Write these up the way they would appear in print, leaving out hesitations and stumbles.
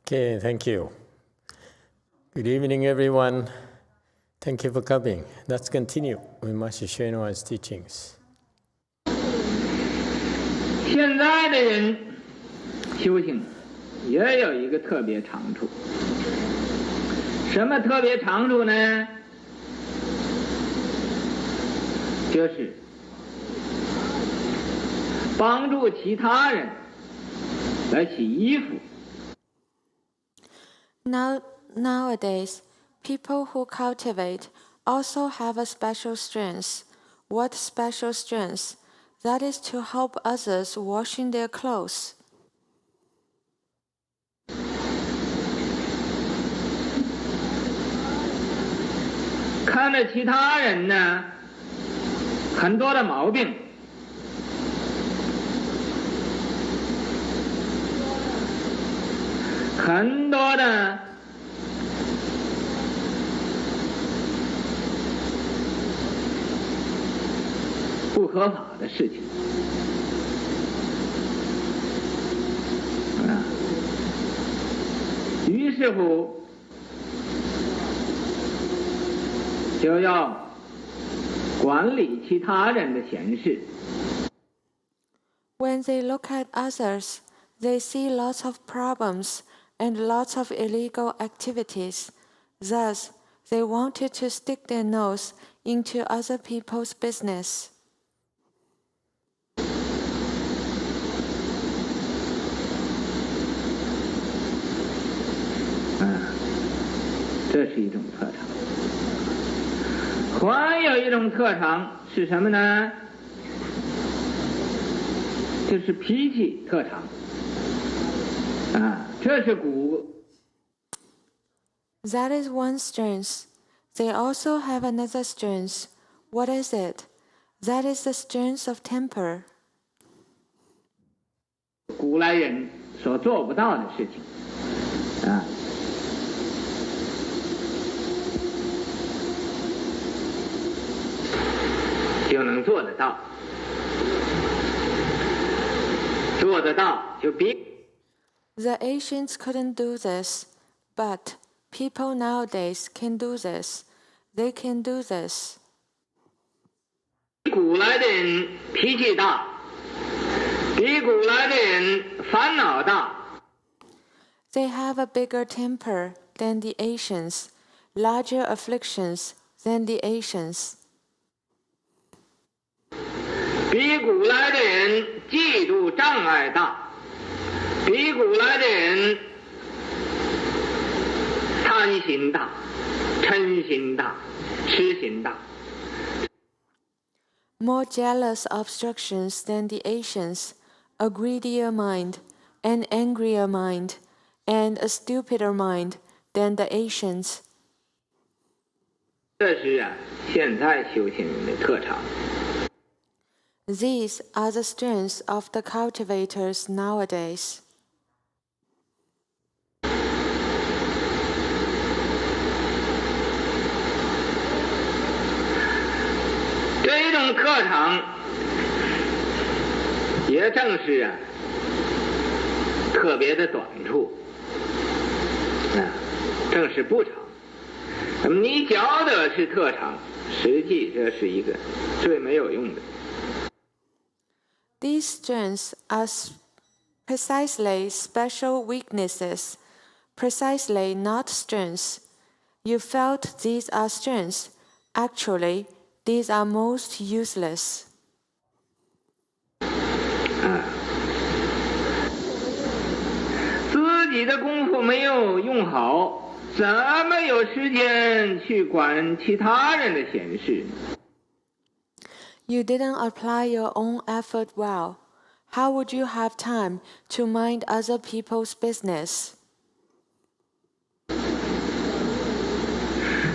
Okay, thank you. Good evening, everyone. Thank you for coming. Let's continue with Master YongHua's teachings. 现在的人修行也有一个特别长处，什么特别长处呢？就是帮助其他人来洗衣服。 Nowadays, people who cultivate also have a special strength. What special strength? That is to help others washing their clothes. 看着其他人呢，很多的毛病，很多的不合法的事情，于是乎就要管理其他人的闲事。 When they look at others, they see lots of problems and lots of illegal activities. Thus, they wanted to stick their nose into other people's business. 这是一种特长。还有一种特长是什么呢？就是脾气特长。这是古。 That is one strength. They also have another strength. What is it? That is the strength of temper. 古来人所做不到的事情，就能做得到，做得到就比。 The ancients couldn't do this, but people nowadays can do this. They can do this. 古来的人脾气大，比古来的人烦恼大。 They have a bigger temper than the Asians, larger afflictions than the Asians. 比古来的人嫉妒障碍大，比古来的人贪心大、嗔心大、痴心大。 More jealous obstructions than the Asians, a greedier mind, an angrier mind, and a stupider mind than the Asians. 这是现在修行人的特长。 These are the strengths of the cultivators nowadays. 这种特长，也正是特别的短处，正是不长。那么你觉得是特长，实际这是一个最没有用的。 These strengths are precisely special weaknesses, precisely not strengths. You felt these are strengths. Actually, these are most useless. 自己的功夫没有用好，怎么有时间去管其他人的闲事？ You didn't apply your own effort well. How would you have time to mind other people's business?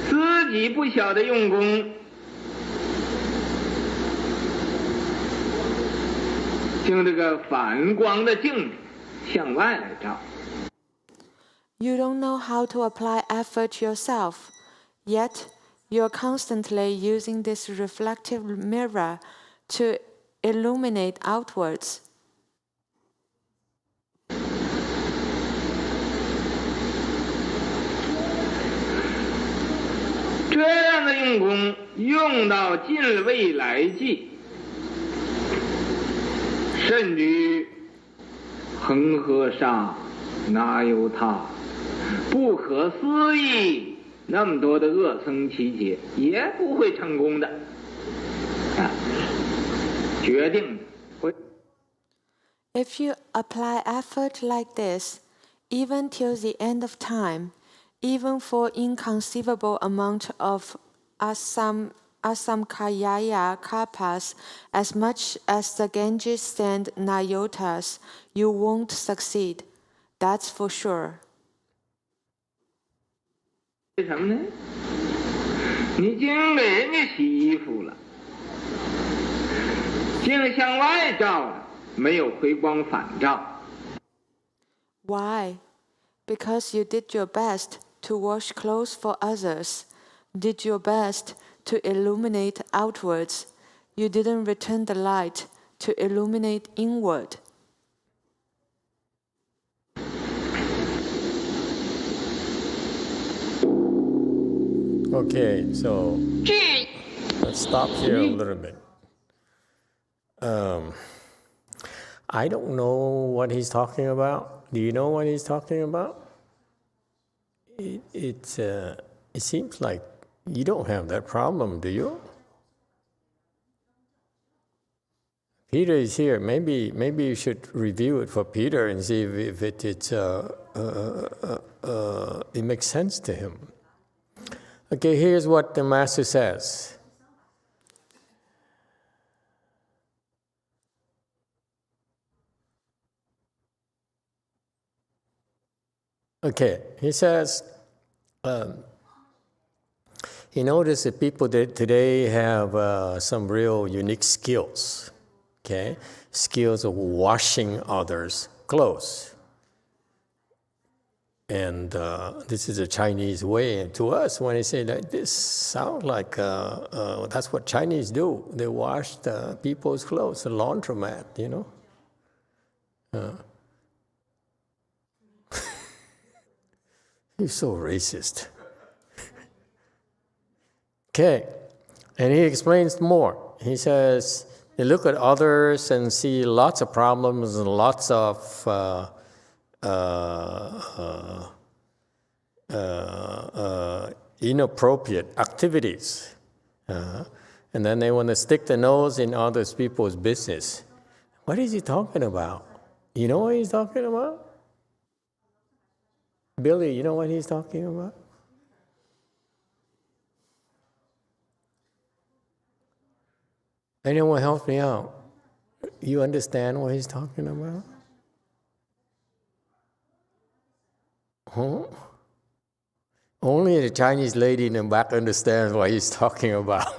自己不晓得用功，用这个反光的镜子向外来照。 You don't know how to apply effort yourself, yet you're constantly using this reflective mirror to illuminate outwards. 这样的用功用到近未来际，甚于恒河沙哪有他，不可思议，那么多的恶僧奇劫也不会成功的，决定的会。 If you apply effort like this, even till the end of time, even for inconceivable amount of asamkayaya kalpas, as much as the Ganges sand nayotas, you won't succeed. That's for sure. 为什么呢？你净给人家洗衣服了，净向外照了，没有回光返照。 Why? Because you did your best to wash clothes for others, did your best to illuminate outwards. You didn't return the light to illuminate inward. Okay, so let's stop here a little bit. I don't know what he's talking about. Do you know what he's talking about? It seems like you don't have that problem, do you? Peter is here. Maybe you should review it for Peter and see if it makes sense to him. Okay, here's what the Master says. Okay, he says, he noticed that people today have some real unique skills, okay? Skills of washing others' clothes. And this is a Chinese way. And to us, when they say that, this sounds like that's what Chinese do. They wash the people's clothes, the laundromat, you know? You're so racist. Okay, and he explains more. He says, you look at others and see lots of problems and lots of inappropriate activities. And then they want to stick the nose in other people's business. What is he talking about? You know what he's talking about? Billy, you know what he's talking about? Anyone help me out? You understand what he's talking about? Huh? Only the Chinese lady in the back understands what he's talking about.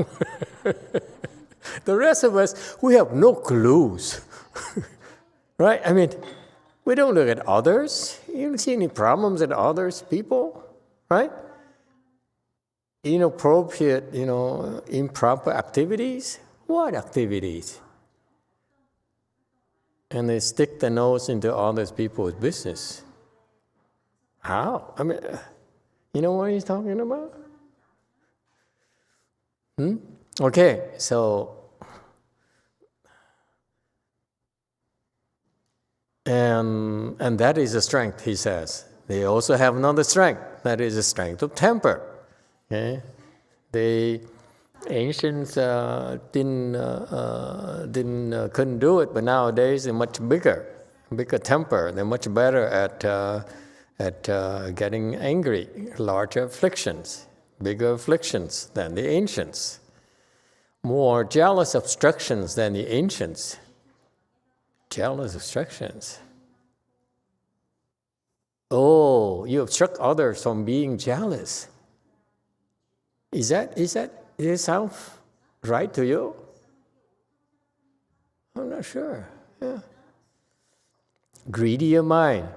The rest of us, we have no clues. Right? I mean, we don't look at others. You don't see any problems in others, people, right? Inappropriate, improper activities. What activities? And they stick the nose into other people's business. How? I mean, you know what he's talking about? Okay, so... And that is a strength, he says. They also have another strength. That is a strength of temper. Okay? The ancients couldn't do it, but nowadays they're much bigger temper. They're much better at getting angry, larger afflictions, bigger afflictions than the ancients, more jealous obstructions than the ancients. Jealous obstructions. Oh, you obstruct others from being jealous. Does it sound right to you? I'm not sure. Yeah. Greedier mind,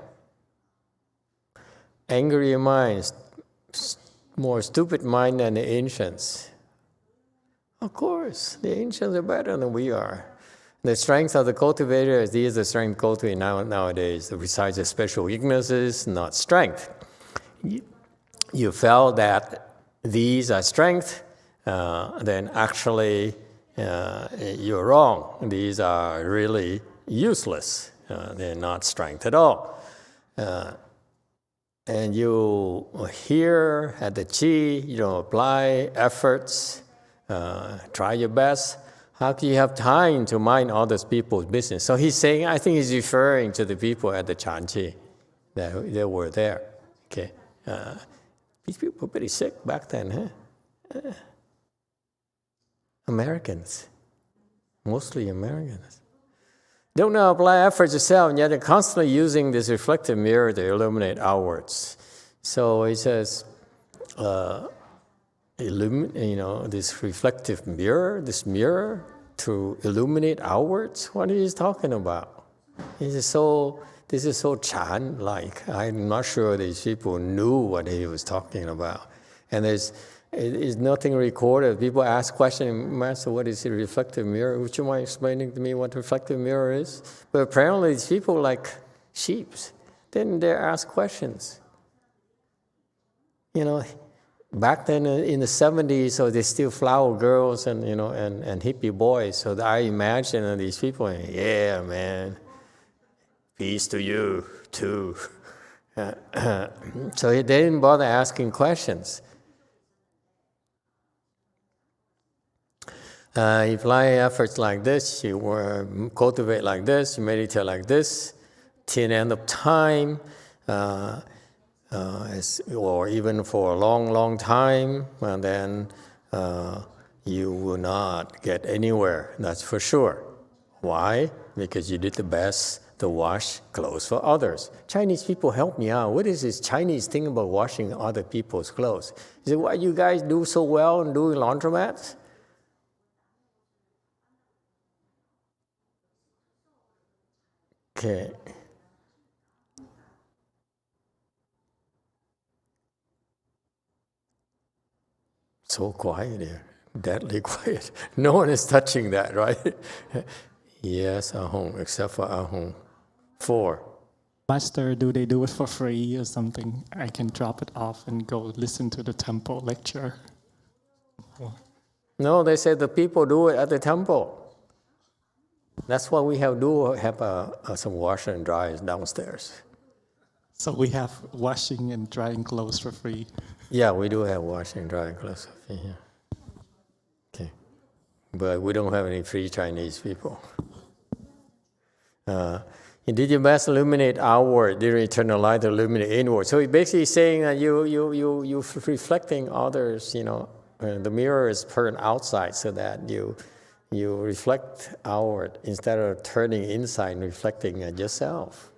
angrier mind, more stupid mind than the ancients. Of course, the ancients are better than we are. The strength of the cultivator is the strength cultivated nowadays. Besides the special weaknesses, not strength. You felt that these are strength, then actually you're wrong. These are really useless. They're not strength at all. And you here at the chi, apply efforts, try your best. How can you have time to mind other people's business? So he's saying, I think he's referring to the people at the Chanchi that they were there. Okay, these people were pretty sick back then, huh? Americans, mostly Americans. Don't know apply effort yourself, and yet they're constantly using this reflective mirror to illuminate outwards. So he says, this reflective mirror, this mirror to illuminate outwards. What are you talking about? This is so Chan-like. I'm not sure these people knew what he was talking about. And there's nothing recorded. People ask questions, Master, what is a reflective mirror? Would you mind explaining to me what a reflective mirror is? But apparently these people like sheep. Then they ask questions. Back then in the 70s, so there's still flower girls and hippie boys. So I imagine these people, yeah, man, peace to you too. So they didn't bother asking questions. You apply efforts like this, you cultivate like this, you meditate like this, till the end of time, or even for a long, long time, and then you will not get anywhere, that's for sure. Why? Because you did the best to wash clothes for others. Chinese people, help me out. What is this Chinese thing about washing other people's clothes? Is it what you guys do so well in doing laundromats? Okay. So quiet here, deadly quiet. No one is touching that, right? Yes, Ahong, except for Ahong. 4. Master, do they do it for free or something? I can drop it off and go listen to the temple lecture. No, they said the people do it at the temple. That's why we have some washer and dryers downstairs. So we have washing and drying clothes for free. Yeah, we do have washing and drying clothes for free. Yeah. Okay, but we don't have any free Chinese people. You did your best to illuminate outward, didn't eternal light to illuminate inward. So he's basically saying that you reflecting others. The mirror is turned outside so that you reflect outward instead of turning inside and reflecting at yourself.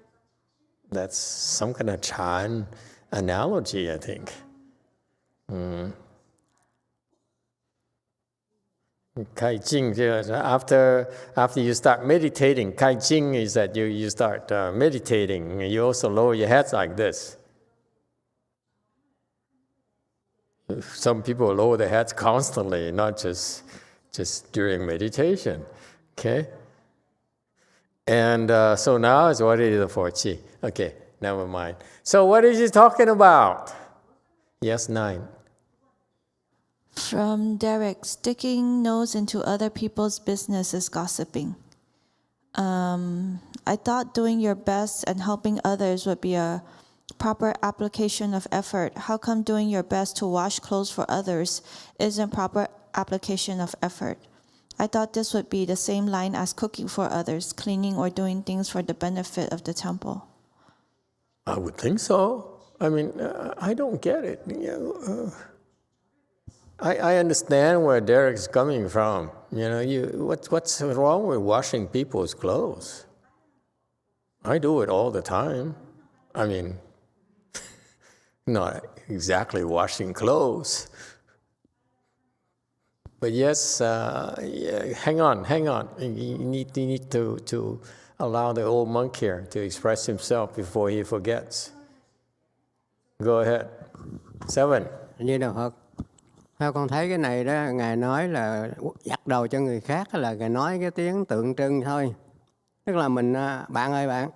That's some kind of Chan analogy, I think. Kai Jing, after you start meditating, Kai Jing is that you start meditating. You also lower your heads like this. Some people lower their heads constantly, not just during meditation. Okay? And so now it's what is the 4 chi. Okay, never mind. So what is he talking about? Yes, 9. From Derek, sticking nose into other people's business is gossiping. I thought doing your best and helping others would be a proper application of effort. How come doing your best to wash clothes for others isn't proper application of effort? I thought this would be the same line as cooking for others, cleaning or doing things for the benefit of the temple. I would think so. I mean, I don't get it. I understand where Derek's coming from. What's wrong with washing people's clothes? I do it all the time. I mean, not exactly washing clothes. But yes, hang on. You need to allow the old monk here to express himself before he forgets. Go ahead. 7. Như Đạo Phật, theo con thấy cái này đó, Ngài nói là giặt đầu cho người khác là Ngài nói cái tiếng tượng trưng thôi. Tức là mình, bạn ơi bạn,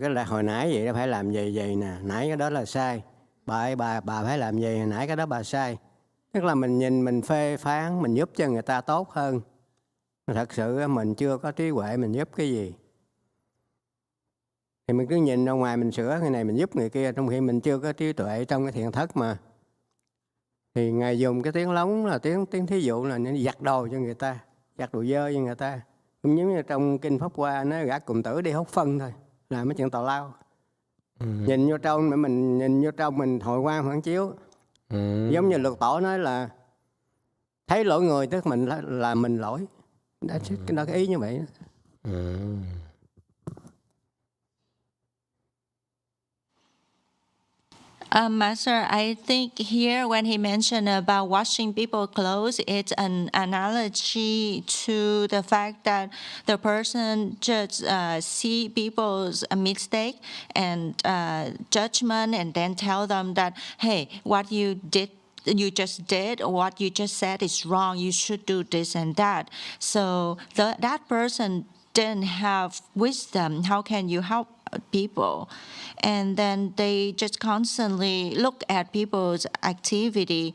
cái là hồi nãy vậy đó phải làm vậy nè, nãy cái đó là sai. bà phải làm gì, hồi nãy cái đó bà sai. Tức là mình nhìn, mình phê phán, mình giúp cho người ta tốt hơn. Thật sự mình chưa có trí huệ, mình giúp cái gì. Thì mình cứ nhìn ra ngoài, mình sửa người này, mình giúp người kia, trong khi mình chưa có trí tuệ trong cái thiện thất mà. Thì Ngài dùng cái tiếng lóng là tiếng thí dụ là giặt đồ cho người ta, giặt đồ dơ cho người ta. Cũng giống như trong Kinh Pháp Hoa, nó gã cụm tử đi hút phân thôi, làm mấy chuyện tào lao. Nhìn vô trong, mình nhìn vô trong mình hồi quang phản chiếu. Giống như Luật Tổ nói là thấy lỗi người tức mình là mình lỗi. Đó cái ý như vậy. Master, I think here when he mentioned about washing people's clothes, it's an analogy to the fact that the person just see people's mistake and judgment, and then tell them that, hey, what you just did, or what you just said is wrong. You should do this and that. So that person didn't have wisdom. How can you help people? And then they just constantly look at people's activity,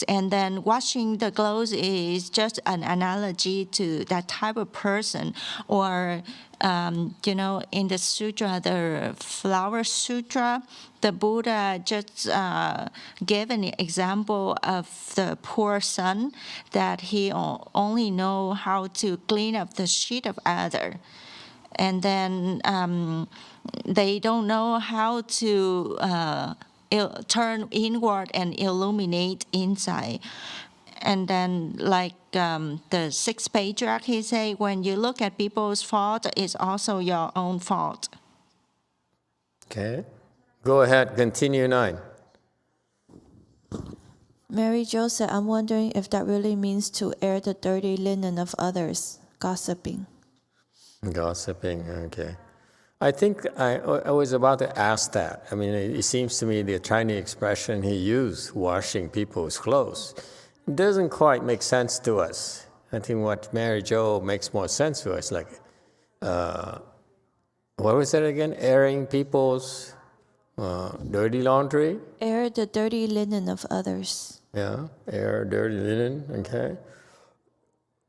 and then washing the clothes is just an analogy to that type of person. Or in the sutra, the Flower Sutra, the Buddha just gave an example of the poor son that he only know how to clean up the sheet of other, and then they don't know how to turn inward and illuminate inside. And then, like the sixth patriarch, he say, when you look at people's fault, it's also your own fault. Okay. Go ahead, continue 9. Mary Jo said, I'm wondering if that really means to air the dirty linen of others, gossiping. Gossiping, okay. I think I was about to ask that. I mean, it seems to me the Chinese expression he used, washing people's clothes, doesn't quite make sense to us. I think what Mary Jo makes more sense to us, like, what was that again? Airing people's dirty laundry? Air the dirty linen of others. Yeah, air dirty linen, okay.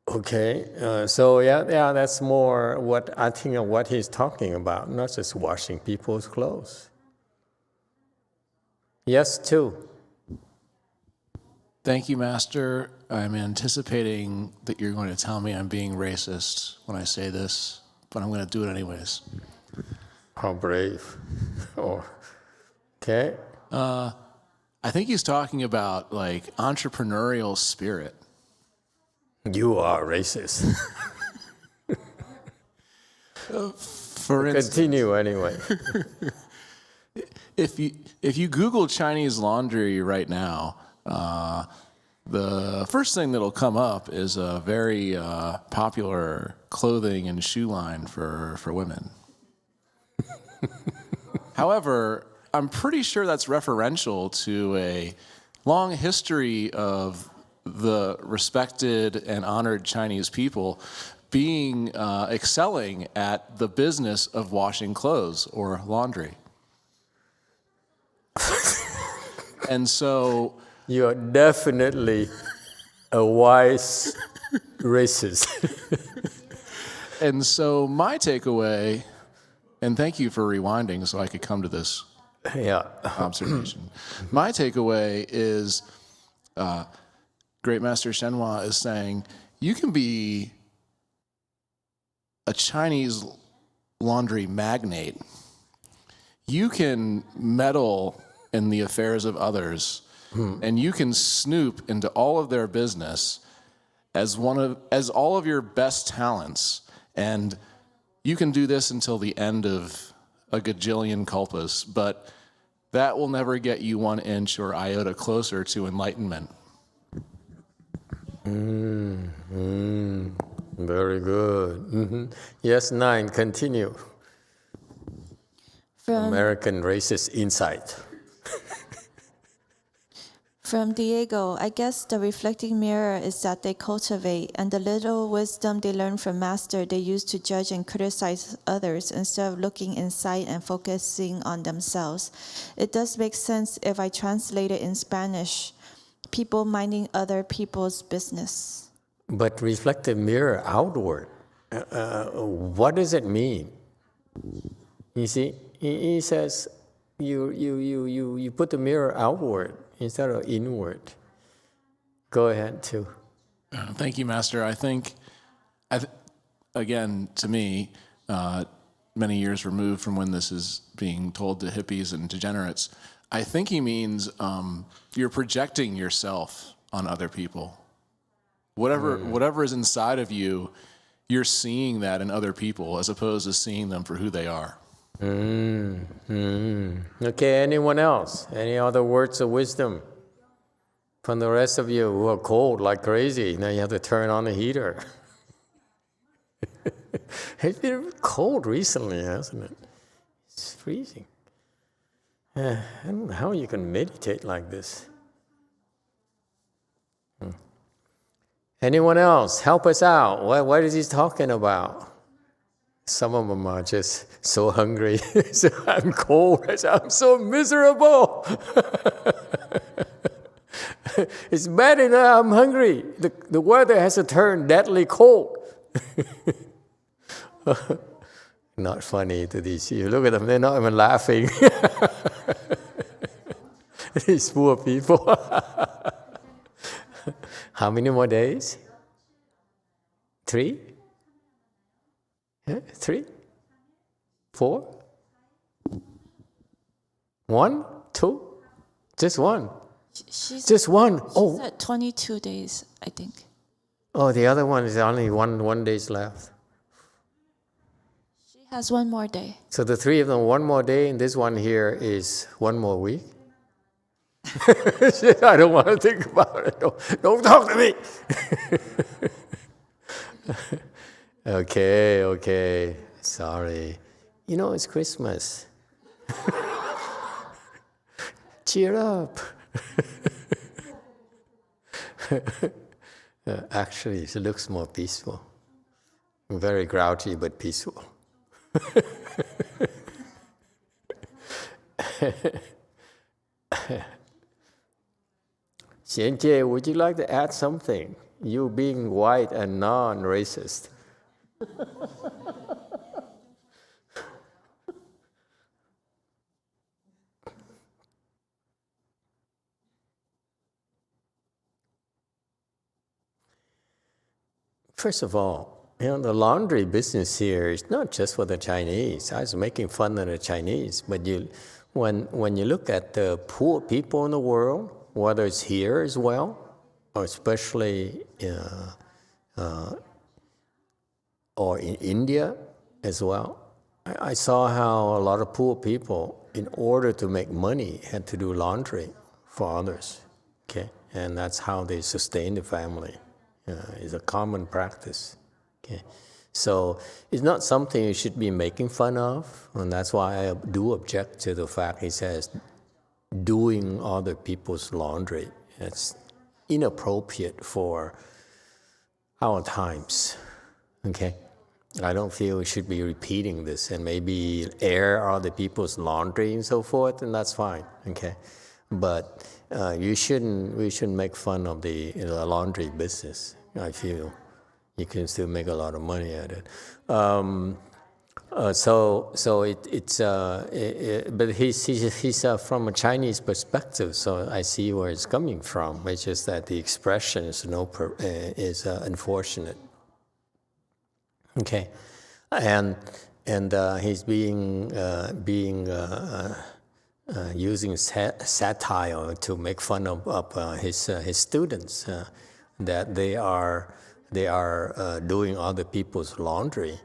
Okay, so yeah, that's more what I think of what he's talking about, not just washing people's clothes. Yes, 2. Thank you, Master. I'm anticipating that you're going to tell me I'm being racist when I say this, but I'm going to do it anyways. How brave. Oh, okay. I think he's talking about like entrepreneurial spirit. You are racist. For instance, Continue anyway. if you Google Chinese laundry right now, the first thing that'll come up is a very popular clothing and shoe line for women. However, I'm pretty sure that's referential to a long history of the respected and honored Chinese people being excelling at the business of washing clothes or laundry. And so You're definitely a wise racist. And so my takeaway, and thank you for rewinding so I could come to this observation. My takeaway is Great Master YongHua is saying you can be a Chinese laundry magnate. You can meddle in the affairs of others, and you can snoop into all of their business as all of your best talents, and you can do this until the end of a gajillion kalpas, but that will never get you 1 inch or iota closer to enlightenment. Very good. Yes, 9, continue. American racist insight. From Diego, I guess the reflecting mirror is that they cultivate, and the little wisdom they learn from Master they use to judge and criticize others instead of looking inside and focusing on themselves. It does make sense if I translate it in Spanish, people minding other people's business. But reflective mirror outward, what does it mean? You see, he says you put the mirror outward instead of inward. Go ahead, too. Thank you, Master. I think, again, to me, many years removed from when this is being told to hippies and degenerates, I think he means you're projecting yourself on other people. Whatever is inside of you, you're seeing that in other people as opposed to seeing them for who they are. Okay, anyone else? Any other words of wisdom from the rest of you who are cold like crazy? Now you have to turn on the heater. It's been cold recently, hasn't it? It's freezing. I don't know how you can meditate like this. Anyone else? Help us out. What is he talking about? Some of them are just so hungry. So I'm cold. I'm so miserable. It's bad enough I'm hungry. The weather has to turn deadly cold. Not funny to these. You look at them, they're not even laughing. These poor people. How many more days? 3? 3? 4? 1? 2? Just one? Just one? She's at 22 days, I think. Oh, the other one is only one day's left. She has one more day. So the 3 of them, 1 more day, and this one here is 1 more week? I don't want to think about it. Don't talk to me. Okay. Sorry. You know, it's Christmas. Cheer up. Actually, it looks more peaceful. Very grouchy, but peaceful. Xianjie, would you like to add something? You being white and non-racist. First of all, the laundry business here is not just for the Chinese. I was making fun of the Chinese, but when you look at the poor people in the world, whether it's here as well, or especially or in India as well, I saw how a lot of poor people, in order to make money, had to do laundry for others. Okay, and that's how they sustain the family. It's a common practice. Okay, so it's not something you should be making fun of, and that's why I do object to the fact he says doing other people's laundry. It's inappropriate for our times. Okay, I don't feel we should be repeating this, and maybe air other people's laundry and so forth, and that's fine. Okay, but we shouldn't make fun of the laundry business. I feel you can still make a lot of money at it. But he's from a Chinese perspective, so I see where it's coming from. It's just that the expression is unfortunate. Okay, and he's using satire to make fun of his students, that they are doing other people's laundry.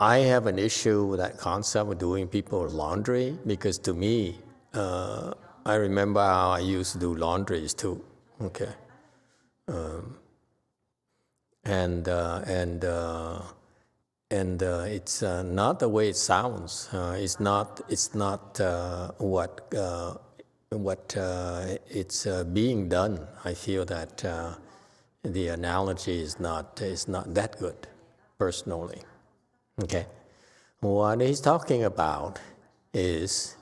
I have an issue with that concept of doing people's laundry, because to me, I remember how I used to do laundries too. Okay, and it's not the way it sounds. It's not what what it's being done, I feel that the analogy is not that good, personally. Okay, what he's talking about is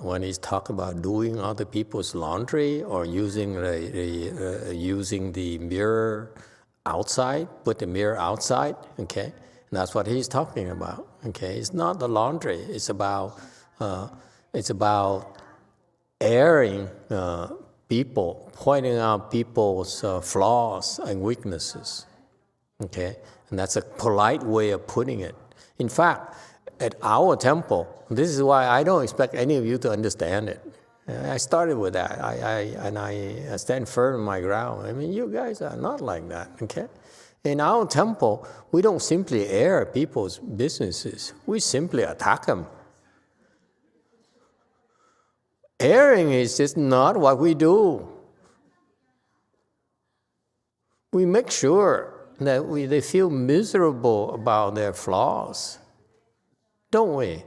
when he's talking about doing other people's laundry or using the mirror outside, put the mirror outside. Okay, and that's what he's talking about. Okay, it's not the laundry. It's about airing people, pointing out people's flaws and weaknesses. Okay, and that's a polite way of putting it. In fact, at our temple, this is why I don't expect any of you to understand it. I started with that, I stand firm in my ground. I mean, you guys are not like that. Okay, in our temple, we don't simply air people's businesses. We simply attack them. Airing is just not what we do. We make sure that they feel miserable about their flaws, don't we?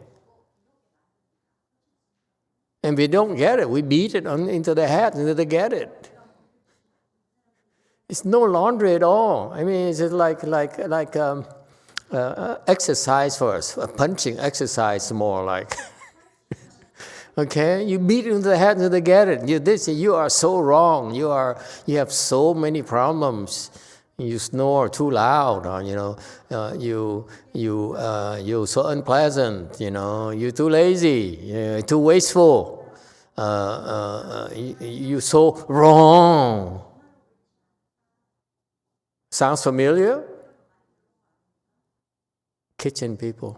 And we don't get it, we beat it into their head until they get it. It's no laundry at all. I mean, it's just like exercise for us, a punching exercise more like. Okay, you beat it into the head until they get it. You are so wrong. You have so many problems. You snore too loud, or you're so unpleasant. You're too lazy. You're too wasteful. You're so wrong. Sounds familiar? Kitchen people.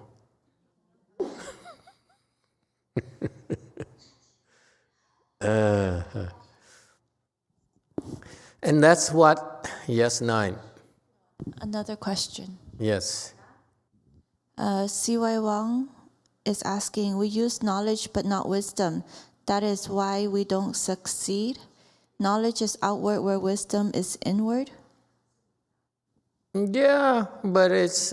And that's what, yes, 9. Another question. Yes. CY Wang is asking, we use knowledge but not wisdom. That is why we don't succeed. Knowledge is outward where wisdom is inward. Yeah, but it's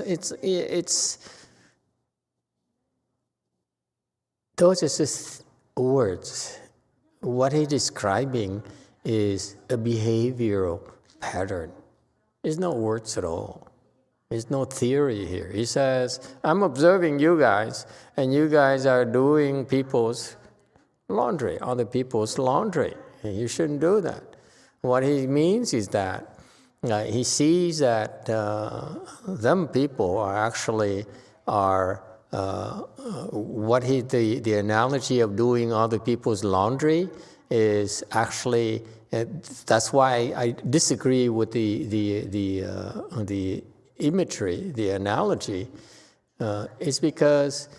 those are just words. What he's describing is a behavioral pattern. It's not words at all. There's no theory here. He says, I'm observing you guys, and you guys are doing people's laundry, other people's laundry. You shouldn't do that. What he means is that he sees that them people are actually the analogy of doing other people's laundry is actually, that's why I disagree with the imagery, the analogy. It's because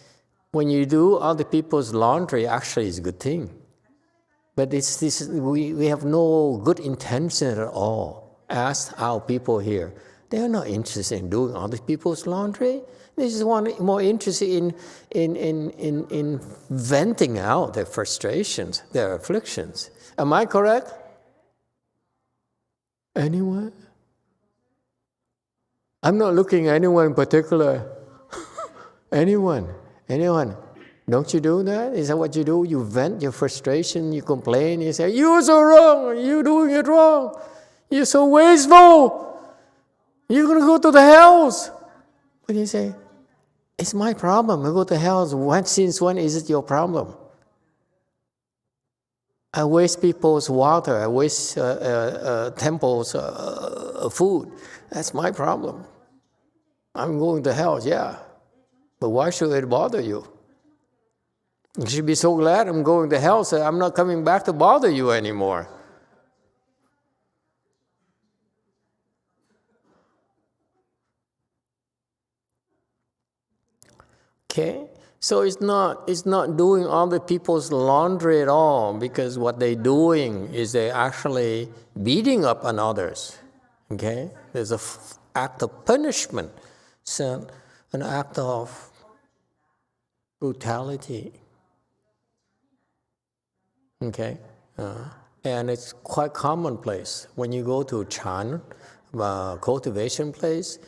when you do other people's laundry, actually it's a good thing. But we have no good intention at all. Ask our people here. They are not interested in doing other people's laundry. They just more interested in venting out their frustrations, their afflictions. Am I correct? Anyone? I'm not looking at anyone in particular. Anyone? Don't you do that? Is that what you do? You vent your frustration, you complain, you say, you're so wrong, you're doing it wrong, you're so wasteful, you're going to go to the hells. But you say, it's my problem, I go to hells. Since when is it your problem? I waste people's water, I waste temples' food. That's my problem. I'm going to hell, yeah. But why should it bother you? You should be so glad I'm going to hell, so I'm not coming back to bother you anymore. Okay? So it's not doing other people's laundry at all, because what they're doing is they're actually beating up on others. Okay? There's an act of punishment. It's an act of brutality. Okay? And it's quite commonplace. When you go to Chan, cultivation place,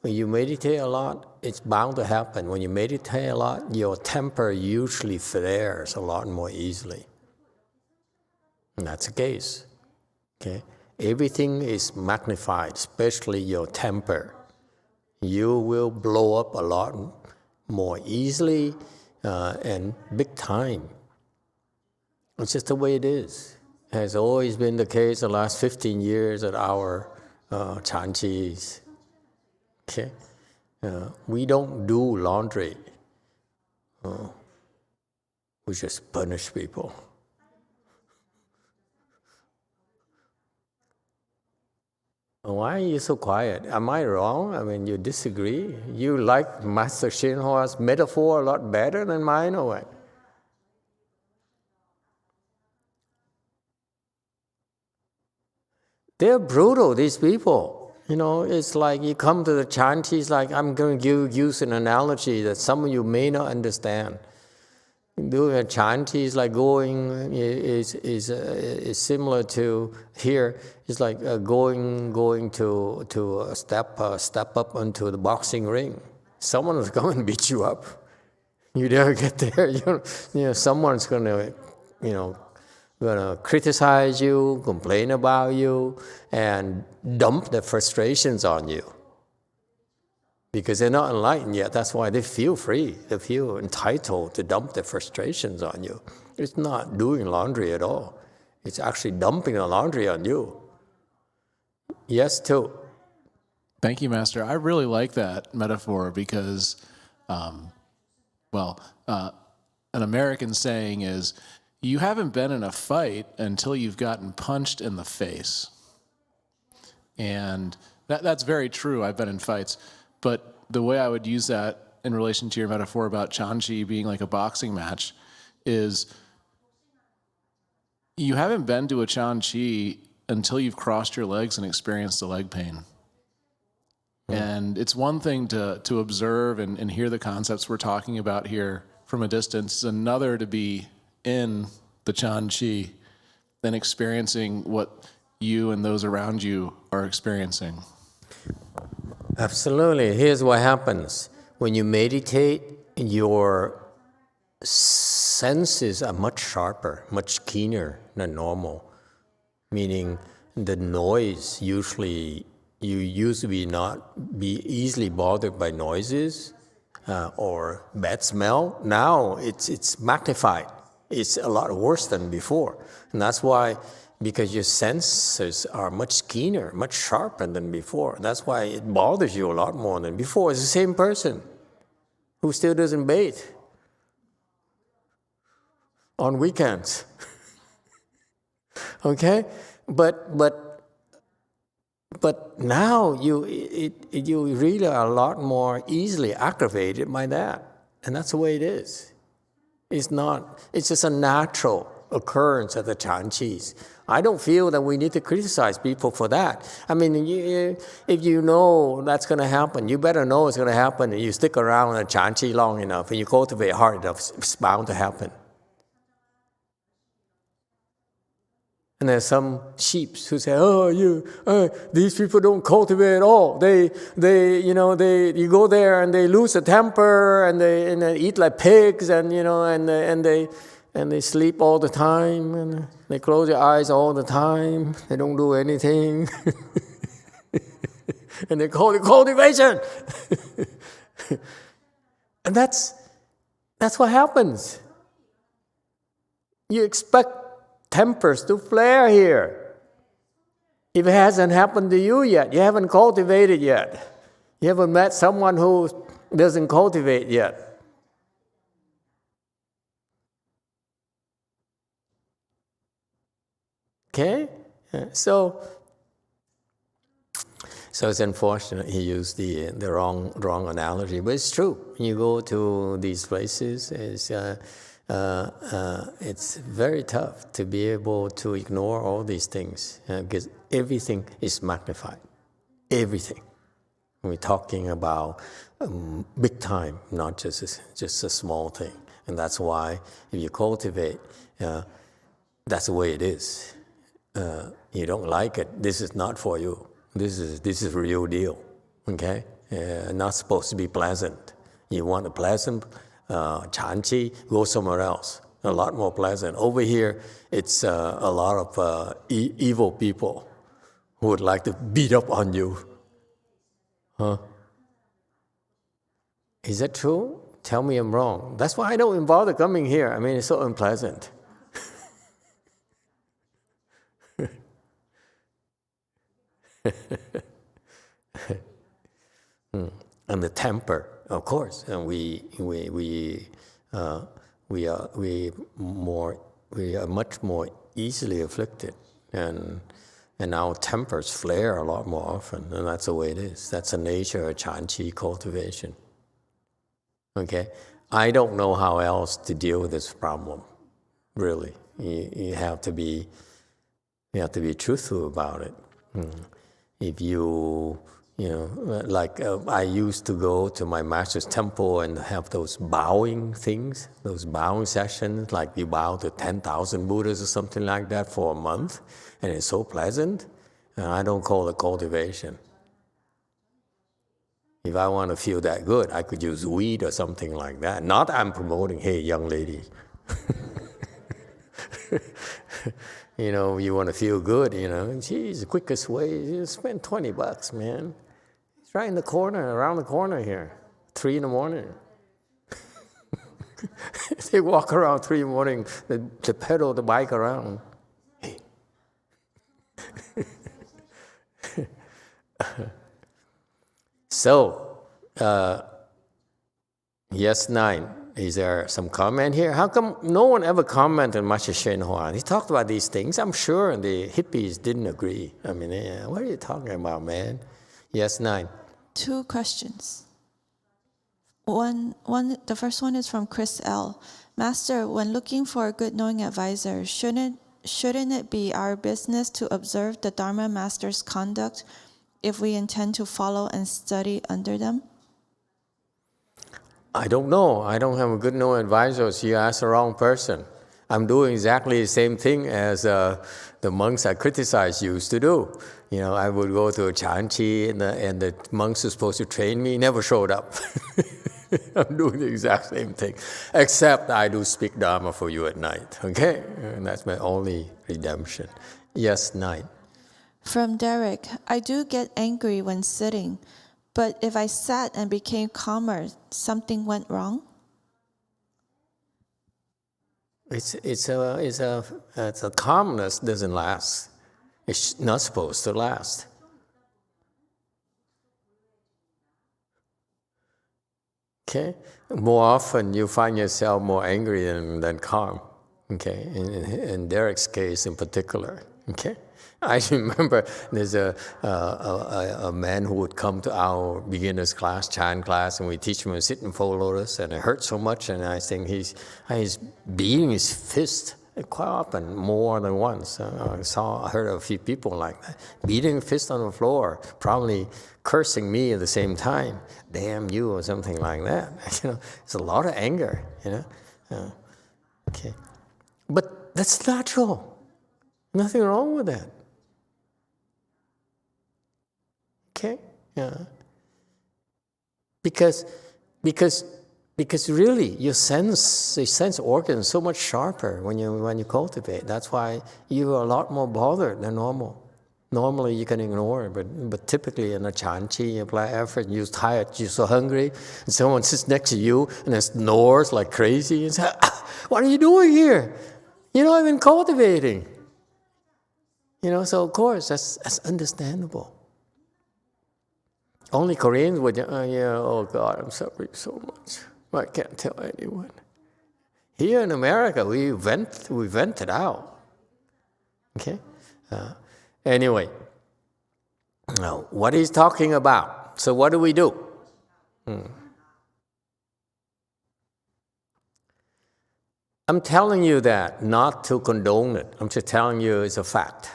when you meditate a lot, it's bound to happen. When you meditate a lot, your temper usually flares a lot more easily. And that's the case. Okay? Everything is magnified, especially your temper. You will blow up a lot more easily and big time. It's just the way it is. It has always been the case the last 15 years at our Chanchis. Okay? We don't do laundry. We just punish people. Why are you so quiet? Am I wrong? I mean, you disagree? You like Master YongHua's metaphor a lot better than mine, or what? They're brutal, these people. You know, it's like you come to the chanties, like I'm going to use an analogy that some of you may not understand. Doing a chanty is like going is similar to here. It's like going to step up onto the boxing ring. Someone is going to beat you up. You never get there. You know, someone's going to, gonna criticize you, complain about you, and dump their frustrations on you. Because they're not enlightened yet, that's why they feel free. They feel entitled to dump their frustrations on you. It's not doing laundry at all. It's actually dumping the laundry on you. Yes, too. Thank you, Master. I really like that metaphor because, an American saying is, you haven't been in a fight until you've gotten punched in the face. And that's very true. I've been in fights. But the way I would use that in relation to your metaphor about Chanchi being like a boxing match is you haven't been to a Chanchi until you've crossed your legs and experienced the leg pain. And it's one thing to observe and hear the concepts we're talking about here from a distance. It's another to be in the Chanchi and experiencing what you and those around you are experiencing. Absolutely. Here's what happens. When you meditate, your senses are much sharper, much keener than normal. Meaning the noise usually, you used to not be easily bothered by noises or bad smell. Now it's magnified. It's a lot worse than before. And that's why, because your senses are much keener, much sharper than before. That's why it bothers you a lot more than before. It's the same person who still doesn't bathe on weekends. Okay? But now you really are a lot more easily aggravated by that. And that's the way it is. It's just a natural occurrence of the Chanchis. I don't feel that we need to criticize people for that. I mean, if you know that's going to happen, you better know it's going to happen, and you stick around in a Chanchi long enough, and you cultivate hard enough, it's bound to happen. And there's some sheeps who say, these people don't cultivate at all. You go there and they lose a temper and they eat like pigs and they sleep all the time and they close their eyes all the time. They don't do anything. And they call it cultivation. And that's what happens. You expect tempers to flare here. If it hasn't happened to you yet, you haven't cultivated yet. You haven't met someone who doesn't cultivate yet. Okay? So it's unfortunate he used the wrong analogy, but it's true. You go to these places, it's very tough to be able to ignore all these things because everything is magnified. Everything. We're talking about big time, not just a small thing. And that's why if you cultivate, that's the way it is. You don't like it, this is not for you. This is real deal. Okay? Not supposed to be pleasant. You want a pleasant Chanchi, go somewhere else. a lot more pleasant. Over here, it's a lot of evil people who would like to beat up on you. Huh? Is that true? Tell me I'm wrong. That's why I don't even bother coming here. I mean, it's so unpleasant. And the temper, of course, and we are much more easily afflicted, and our tempers flare a lot more often, and that's the way it is. That's the nature of Chan-Chi cultivation. Okay, I don't know how else to deal with this problem. Really, you have to be truthful about it. If you like I used to go to my master's temple and have those bowing things, those bowing sessions, like you bow to 10,000 Buddhas or something like that for a month, and it's so pleasant. And I don't call it cultivation. If I want to feel that good, I could use weed or something like that. Not I'm promoting, hey, young lady. You want to feel good, geez, the quickest way is spend $20, man. It's right in the corner, around the corner here, 3 a.m. They walk around 3 a.m, they pedal the bike around. Hey. So, yes, 9. Is there some comment here? How come no one ever commented on Master YongHua? He talked about these things. I'm sure the hippies didn't agree. I mean, what are you talking about, man? Yes, 9. 2 questions. The first one is from Chris L. Master, when looking for a good knowing advisor, shouldn't it be our business to observe the Dharma master's conduct if we intend to follow and study under them? I don't know. I don't have a good knowing advisor, so you asked the wrong person. I'm doing exactly the same thing as the monks I criticized used to do. I would go to a Chan-Chi, and the monks who were supposed to train me never showed up. I'm doing the exact same thing, except I do speak Dharma for you at night, okay? And that's my only redemption. Yes, 9. From Derek, I do get angry when sitting, but if I sat and became calmer, something went wrong? It's a calmness doesn't last. It's not supposed to last. Okay? More often you find yourself more angry than calm. Okay? In Derek's case in particular. Okay? I remember there's a man who would come to our beginners class, Chan class, and we teach him to sit in full lotus, and it hurt so much, and I think he's beating his fist quite often, more than once. I heard of a few people like that, beating a fist on the floor, probably cursing me at the same time, damn you, or something like that. It's a lot of anger, Okay, but that's natural. Nothing wrong with that. Okay, yeah. Because really your sense organ is so much sharper when you cultivate. That's why you are a lot more bothered than normal. Normally you can ignore it, but typically in a Chan-Chi, you apply effort, you're tired, you're so hungry, and someone sits next to you and it snores like crazy and says, what are you doing here? I've been cultivating. So of course that's understandable. Only Koreans would, oh God, I'm suffering so much. I can't tell anyone. Here in America, we vent it out. Okay? Anyway, now what he's talking about. So what do we do? I'm telling you that not to condone it. I'm just telling you it's a fact.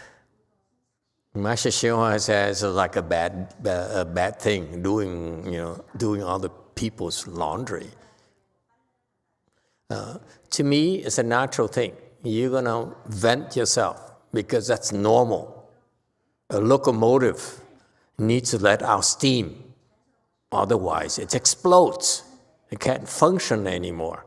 Master YongHua says it's like a bad thing, doing other people's laundry. To me, it's a natural thing. You're gonna vent yourself because that's normal. A locomotive needs to let out steam, otherwise it explodes. It can't function anymore.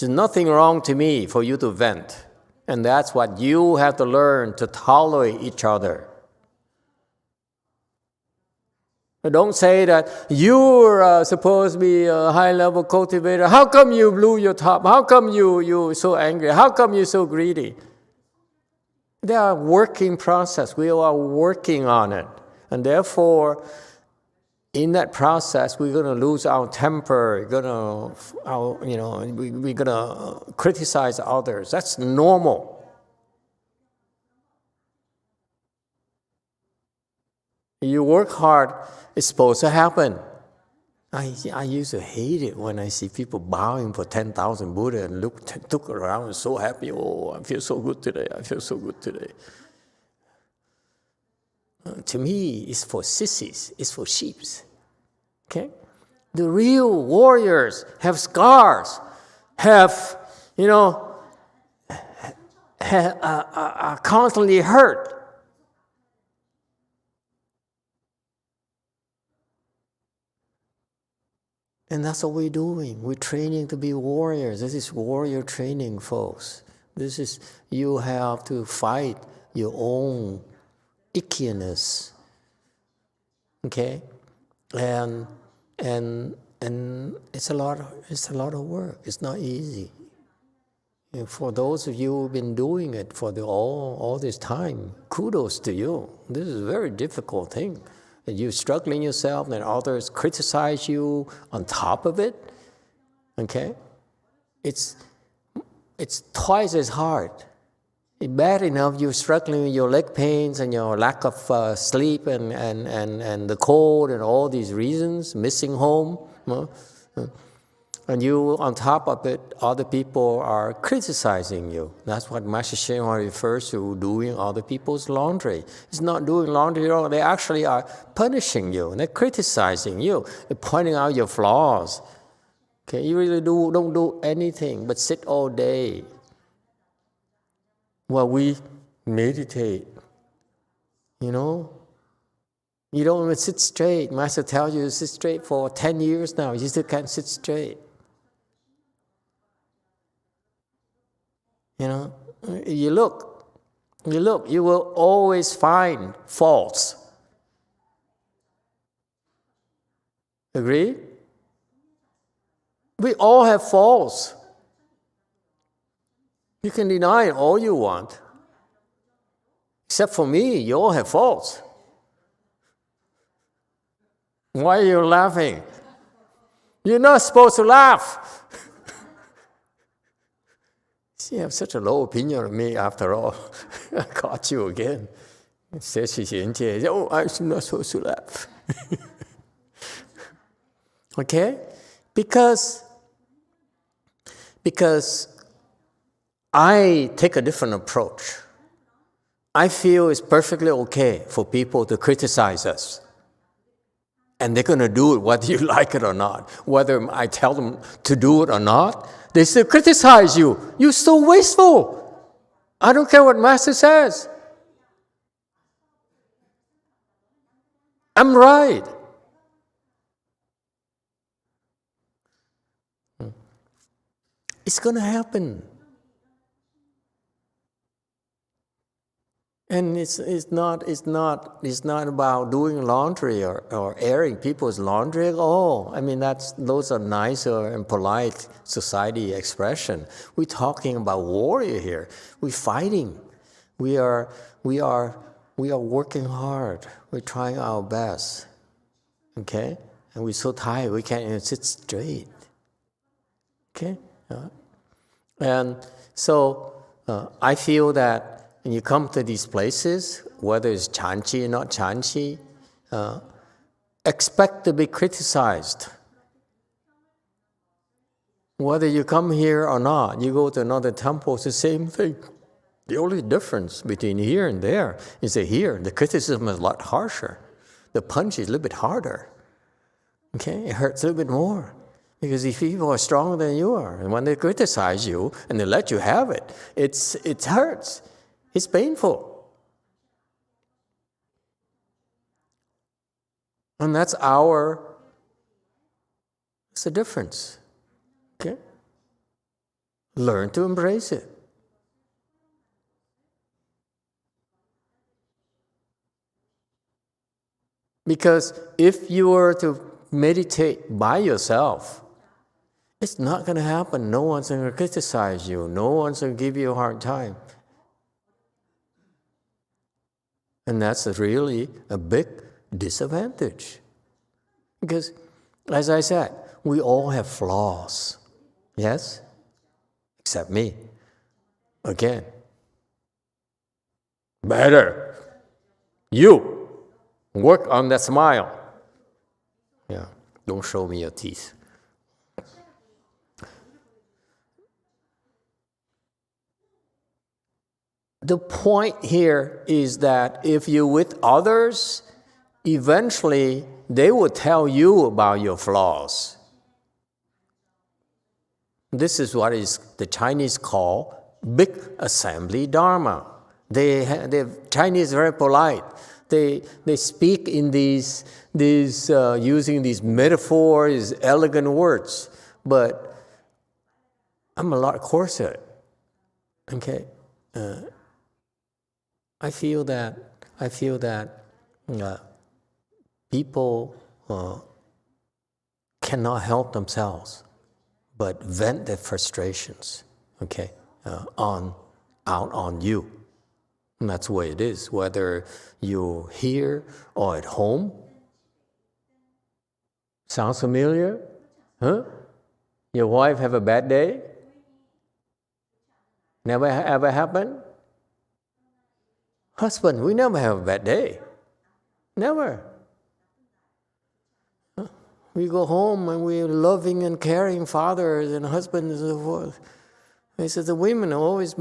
There's nothing wrong to me for you to vent. And that's what you have to learn, to tolerate each other. But don't say that you're supposed to be a high-level cultivator. How come you blew your top? How come you're so angry? How come you're so greedy? They are a working process. We are working on it. And therefore, in that process, we're going to lose our temper. We're going to criticize others. That's normal. You work hard, it's supposed to happen. I used to hate it when I see people bowing for 10,000 Buddha and look around and so happy. Oh, I feel so good today. I feel so good today. To me, it's for sissies. It's for sheeps. Okay? The real warriors have scars, are constantly hurt. And that's what we're doing. We're training to be warriors. This is warrior training, folks. You have to fight your own ickiness. Okay? And it's a lot of work. It's not easy. And for those of you who've been doing it for all this time, kudos to you. This is a very difficult thing. And you're struggling yourself, and others criticize you on top of it. Okay? It's twice as hard. It's bad enough you're struggling with your leg pains and your lack of sleep and the cold and all these reasons, missing home. And you, on top of it, other people are criticizing you. That's what Master Hsuan refers to, doing other people's laundry. It's not doing laundry at all. They actually are punishing you. They're criticizing you. They're pointing out your flaws. Okay, you really don't do anything but sit all day while we meditate. You know? You don't even sit straight. Master tells you to sit straight for 10 years now. You still can't sit straight. You know, you look, you will always find faults. Agree? We all have faults. You can deny it all you want. Except for me, you all have faults. Why are you laughing? You're not supposed to laugh. You have such a low opinion of me after all. I caught you again. Oh, I'm not supposed to laugh. Okay? Because I take a different approach. I feel it's perfectly okay for people to criticize us. And they're going to do it whether you like it or not. Whether I tell them to do it or not, they still criticize you. You're so wasteful. I don't care what Master says. I'm right. It's going to happen. And it's not about doing laundry or airing people's laundry at all. I mean, those are nicer and polite society expression. We're talking about warrior here. We're fighting. We are working hard. We're trying our best. Okay? And we're so tired we can't even sit straight. Okay? And so I feel that when you come to these places, whether it's Chanchi or not Chanchi, expect to be criticized. Whether you come here or not, you go to another temple, it's the same thing. The only difference between here and there is that here, the criticism is a lot harsher. The punch is a little bit harder. Okay? It hurts a little bit more. Because these people are stronger than you are. And when they criticize you and they let you have it, it hurts. It's painful. And that's the difference. Okay? Learn to embrace it. Because if you were to meditate by yourself, it's not going to happen. No one's going to criticize you. No one's going to give you a hard time. And that's really a big disadvantage. Because, as I said, we all have flaws. Yes? Except me. Again. Better. You. Work on that smile. Yeah. Don't show me your teeth. The point here is that if you're with others, eventually they will tell you about your flaws. This is what is the Chinese call big assembly Dharma. The Chinese are very polite. They speak in these using these metaphors, elegant words, but I'm a lot coarser. Okay. I feel that people cannot help themselves, but vent their frustrations, okay, out on you. And that's the way it is, whether you're here or at home. Sounds familiar? Huh? Your wife have a bad day? Never ever happened? Husband, we never have a bad day. Never. We go home and we're loving and caring fathers and husbands and so forth. He says the women always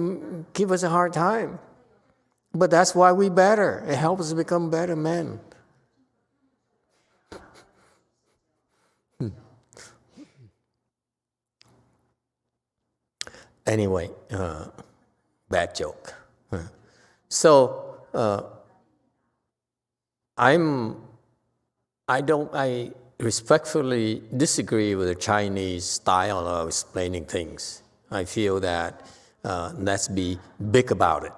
give us a hard time. But that's why we're better. It helps us become better men. Anyway, bad joke. So I respectfully disagree with the Chinese style of explaining things. I feel that let's be big about it.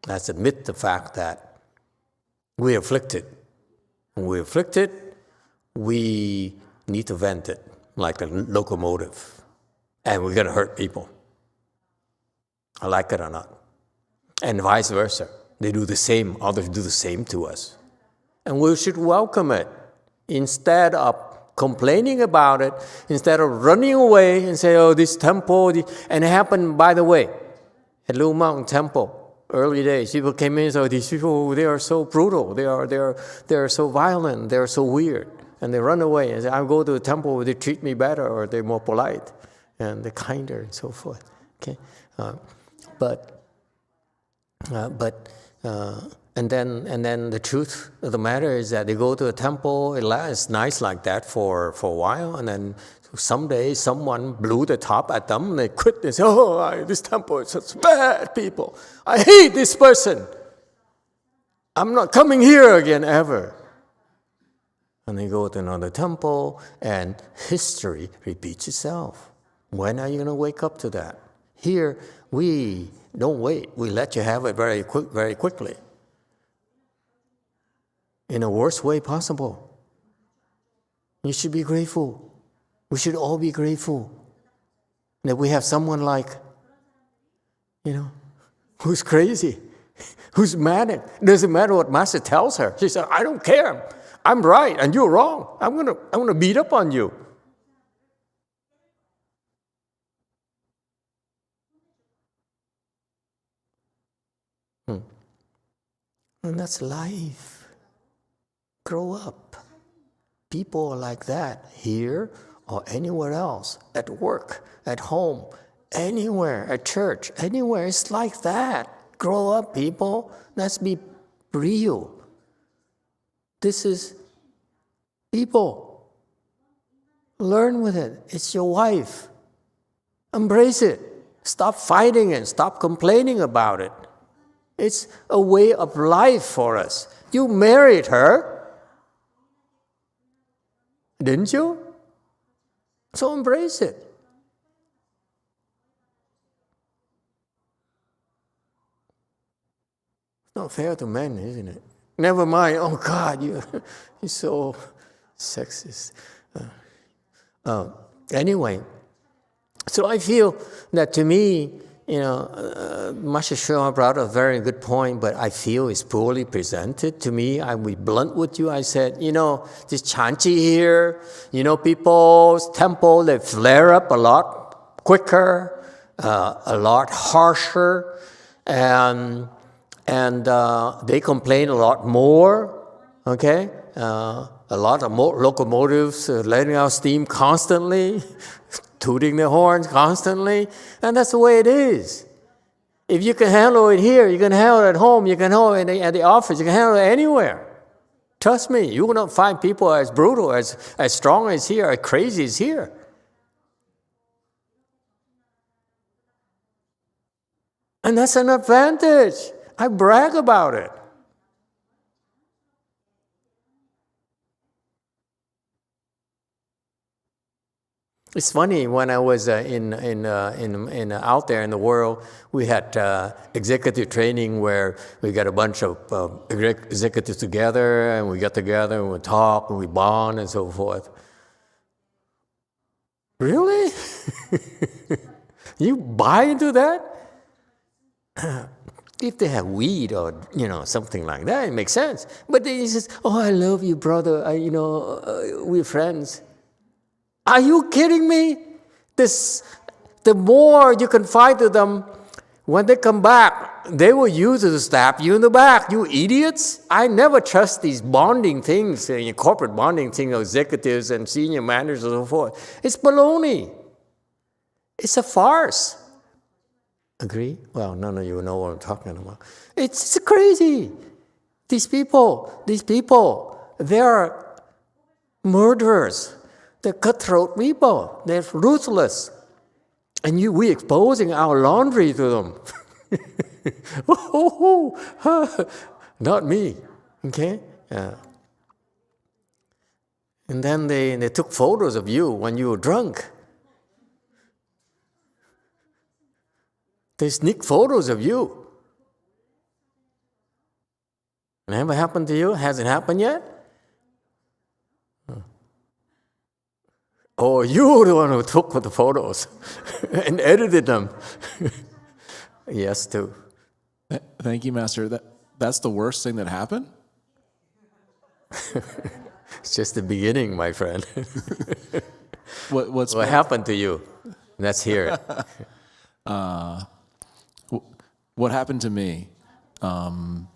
Let's admit the fact that we're afflicted. When we're afflicted, we need to vent it like a locomotive. And we're going to hurt people. I like it or not. And vice versa. They do the same, others do the same to us. And we should welcome it instead of complaining about it, instead of running away and say, oh, this temple, and it happened, by the way, at Blue Mountain Temple, early days, people came in and said, these people, they are so brutal, they are so violent, they are so weird. And they run away and say, I go to the temple where they treat me better, or they're more polite, and they're kinder, and so forth. Okay, and then the truth of the matter is that they go to a temple, it's nice like that for a while, and then someday someone blew the top at them, and they quit. They say, oh, this temple is such bad people. I hate this person. I'm not coming here again ever. And they go to another temple, and history repeats itself. When are you going to wake up to that? Here, we don't wait. We let you have it very quickly. In the worst way possible. You should be grateful. We should all be grateful that we have someone like, who's crazy, who's manic. It doesn't matter what Master tells her. She said, I don't care. I'm right and you're wrong. I'm gonna beat up on you. And that's life. Grow up. People are like that here or anywhere else, at work, at home, anywhere, at church, anywhere. It's like that. Grow up, people. Let's be real. This is people. Learn with it. It's your wife. Embrace it. Stop fighting it. Stop complaining about it. It's a way of life for us. You married her, didn't you? So embrace it. Not fair to men, isn't it? Never mind. Oh God, you're so sexist. Anyway, so I feel that to me, Master Shuang brought a very good point, but I feel it's poorly presented. To me, I will be blunt with you. I said, this Chanchi here, people's temple, they flare up a lot quicker, a lot harsher, and they complain a lot more, okay? A lot of locomotives letting out steam constantly, tooting their horns constantly, and that's the way it is. If you can handle it here, you can handle it at home, you can handle it at the office, you can handle it anywhere. Trust me, you will not find people as brutal, as strong as here, as crazy as here. And that's an advantage. I brag about it. It's funny, when I was out there in the world, we had executive training where we got a bunch of executives together, and we got together and we talk and we bond and so forth. Really? You buy into that? If they have weed or something like that, it makes sense. But then he says, "Oh, I love you, brother. We're friends." Are you kidding me? The more you confide to them, when they come back, they will use it to stab you in the back. You idiots! I never trust these bonding things, corporate bonding things, executives and senior managers and so forth. It's baloney. It's a farce. Agree? Well, none of you know what I'm talking about. It's crazy. These people, they are murderers. They're cutthroat people. They're ruthless. And we're exposing our laundry to them. Not me. Okay? And then they took photos of you when you were drunk. They sneak photos of you. Never happened to you? Hasn't happened yet? Oh, you were the one who took the photos and edited them. Yes, too. Thank you, Master. That's the worst thing that happened? It's just the beginning, my friend. What happened to you? Let's hear it. What happened to me? In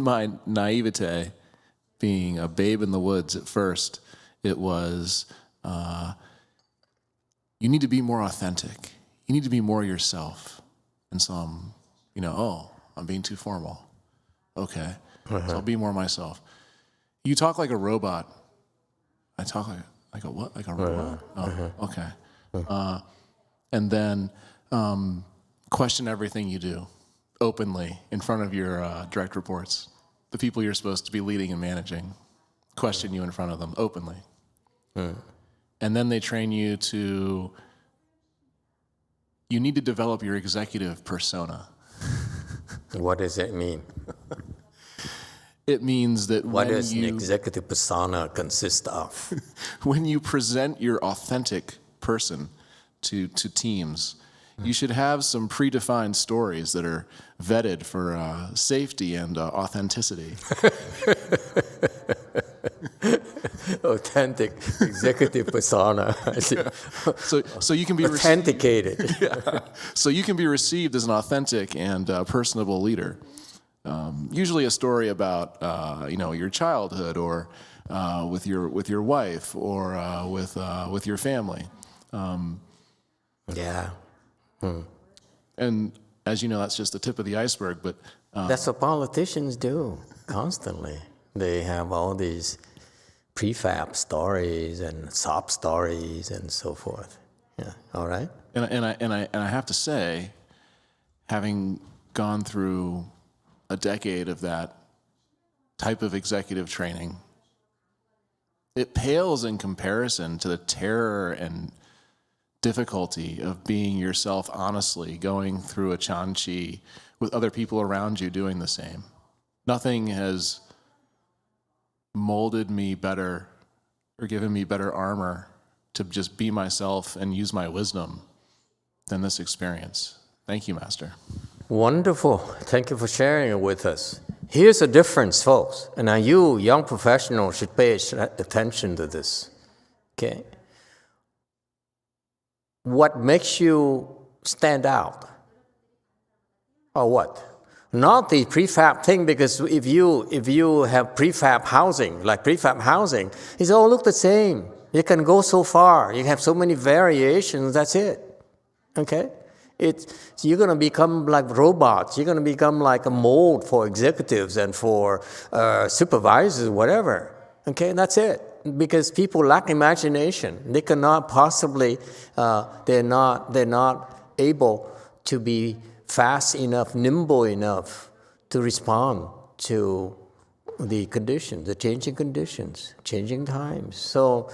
my naivete, being a babe in the woods at first, it was, you need to be more authentic. You need to be more yourself. And so I'm being too formal. Okay, so I'll be more myself. You talk like a robot. I talk like a what? Like a robot? Okay. And then question everything you do openly in front of your direct reports. The people you're supposed to be leading and managing. Question you in front of them openly. And then they train you you need to develop your executive persona. What does that mean? It means that what does an executive persona consist of? When you present your authentic person to teams, you should have some predefined stories that are vetted for safety and authenticity. Authentic executive persona. So you can be authenticated. So you can be received as an authentic and personable leader. Usually a story about your childhood, or with your wife, or with your family. And as you know, that's just the tip of the iceberg. But that's what politicians do constantly. They have all these prefab stories and sob stories and so forth. Yeah. All right. And I have to say, having gone through a decade of that type of executive training, it pales in comparison to the terror and difficulty of being yourself honestly, going through a Chanchi with other people around you doing the same. Nothing has molded me better or given me better armor to just be myself and use my wisdom than this experience. Thank you, Master. Wonderful. Thank you for sharing it with us. Here's the difference, folks. And now you, young professionals, should pay attention to this. Okay? What makes you stand out? Or what? Not the prefab thing, because if you have prefab housing, like prefab housing, it's all look the same. You can go so far. You have so many variations, that's it. Okay? You're going to become like robots. You're going to become like a mold for executives and for supervisors, whatever. Okay, that's it. Because people lack imagination. They cannot possibly, they're not able to be fast enough, nimble enough to respond to the conditions, the changing conditions, changing times. So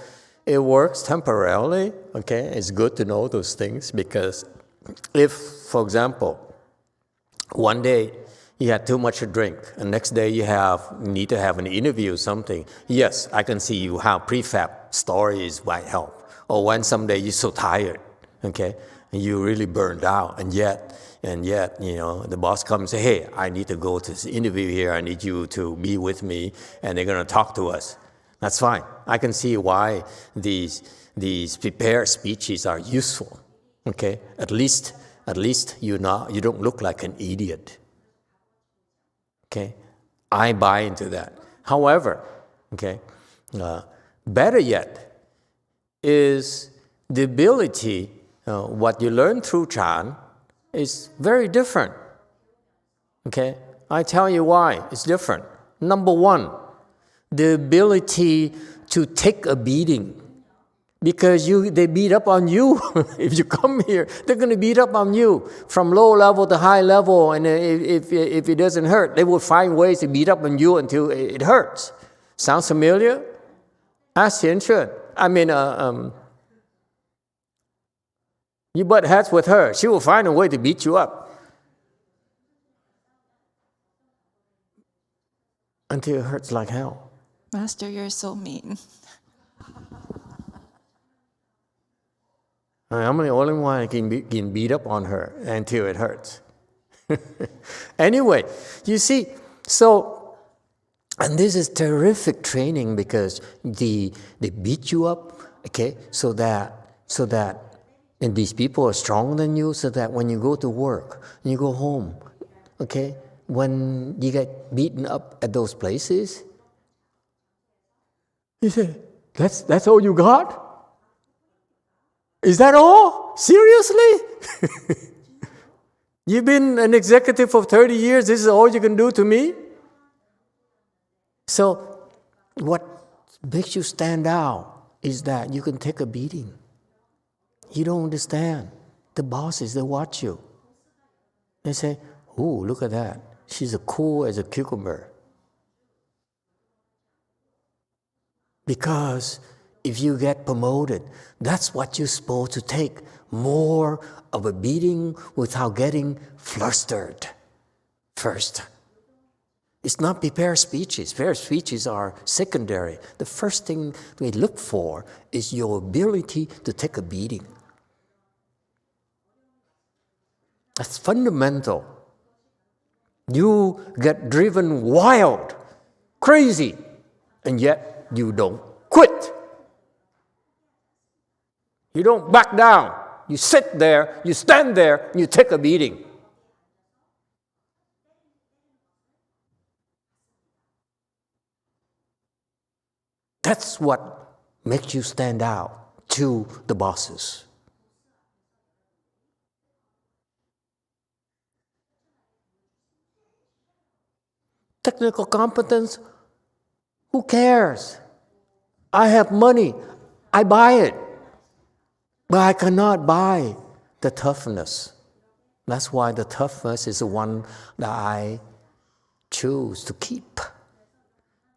it works temporarily. Okay, it's good to know those things, because if, for example, one day you had too much to drink, and next day you need to have an interview or something, yes, I can see you how prefab stories might help. Or when someday you're so tired, okay, and you really burned out, and yet, the boss comes and say, hey, I need to go to this interview here, I need you to be with me, and they're going to talk to us. That's fine. I can see why these prepared speeches are useful. Okay, at least you don't look like an idiot. Okay, I buy into that. However, okay, better yet is the ability. What you learn through Chan is very different. Okay, I tell you why it's different. Number one, the ability to take a beating. Because they beat up on you. If you come here, they're going to beat up on you from low level to high level. And if it doesn't hurt, they will find ways to beat up on you until it hurts. Sounds familiar? Ask Xian. You butt heads with her. She will find a way to beat you up until it hurts like hell. Master, you're so mean. I'm the only one that can beat up on her until it hurts. Anyway, you see, and this is terrific training, because they beat you up, okay, so that, and these people are stronger than you, so that when you go to work, you go home, okay, when you get beaten up at those places, you say, that's all you got? Is that all? Seriously? You've been an executive for 30 years, this is all you can do to me? So, what makes you stand out is that you can take a beating. You don't understand. The bosses, they watch you. They say, ooh, look at that. She's as cool as a cucumber. Because if you get promoted, that's what you're supposed to take. More of a beating without getting flustered first. It's not prepared speeches. Prepared speeches are secondary. The first thing we look for is your ability to take a beating. That's fundamental. You get driven wild, crazy, and yet you don't quit. You don't back down. You sit there, you stand there, you take a beating. That's what makes you stand out to the bosses. Technical competence, who cares? I have money, I buy it. But I cannot buy the toughness. That's why the toughness is the one that I choose to keep.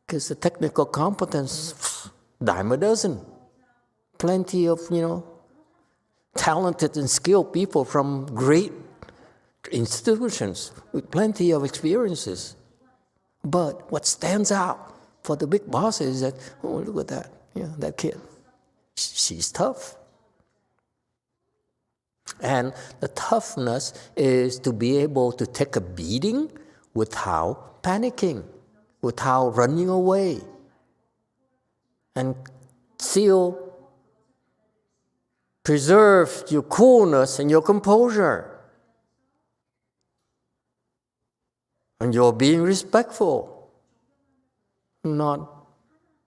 Because the technical competence, dime a dozen. Plenty of, talented and skilled people from great institutions with plenty of experiences. But what stands out for the big bosses is that, oh, look at that, that kid. She's tough. And the toughness is to be able to take a beating without panicking, without running away, and still preserve your coolness and your composure. And you're being respectful, not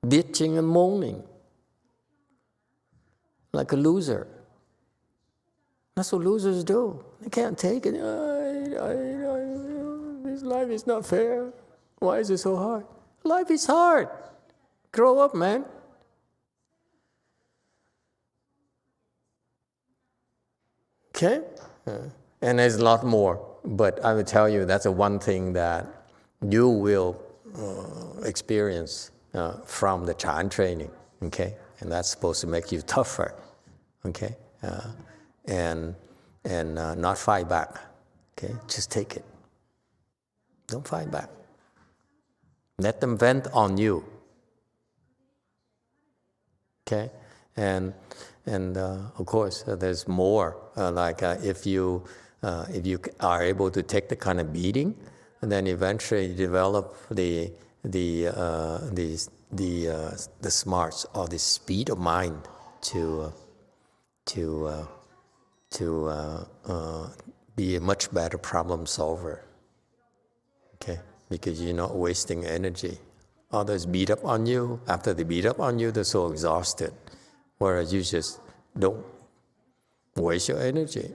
bitching and moaning like a loser. That's what losers do. They can't take it. This life is not fair. Why is it so hard? Life is hard. Grow up, man. Okay? And there's a lot more. But I will tell you, that's the one thing that you will experience from the Chan training. Okay? And that's supposed to make you tougher. Okay? And not fight back. Okay? Just take it. Don't fight back. Let them vent on you. Okay? And of course, there's more. If you are able to take the kind of beating, and then eventually develop the smarts or the speed of mind to be a much better problem solver. Okay, because you're not wasting energy. Others beat up on you. After they beat up on you, they're so exhausted. Whereas you just don't waste your energy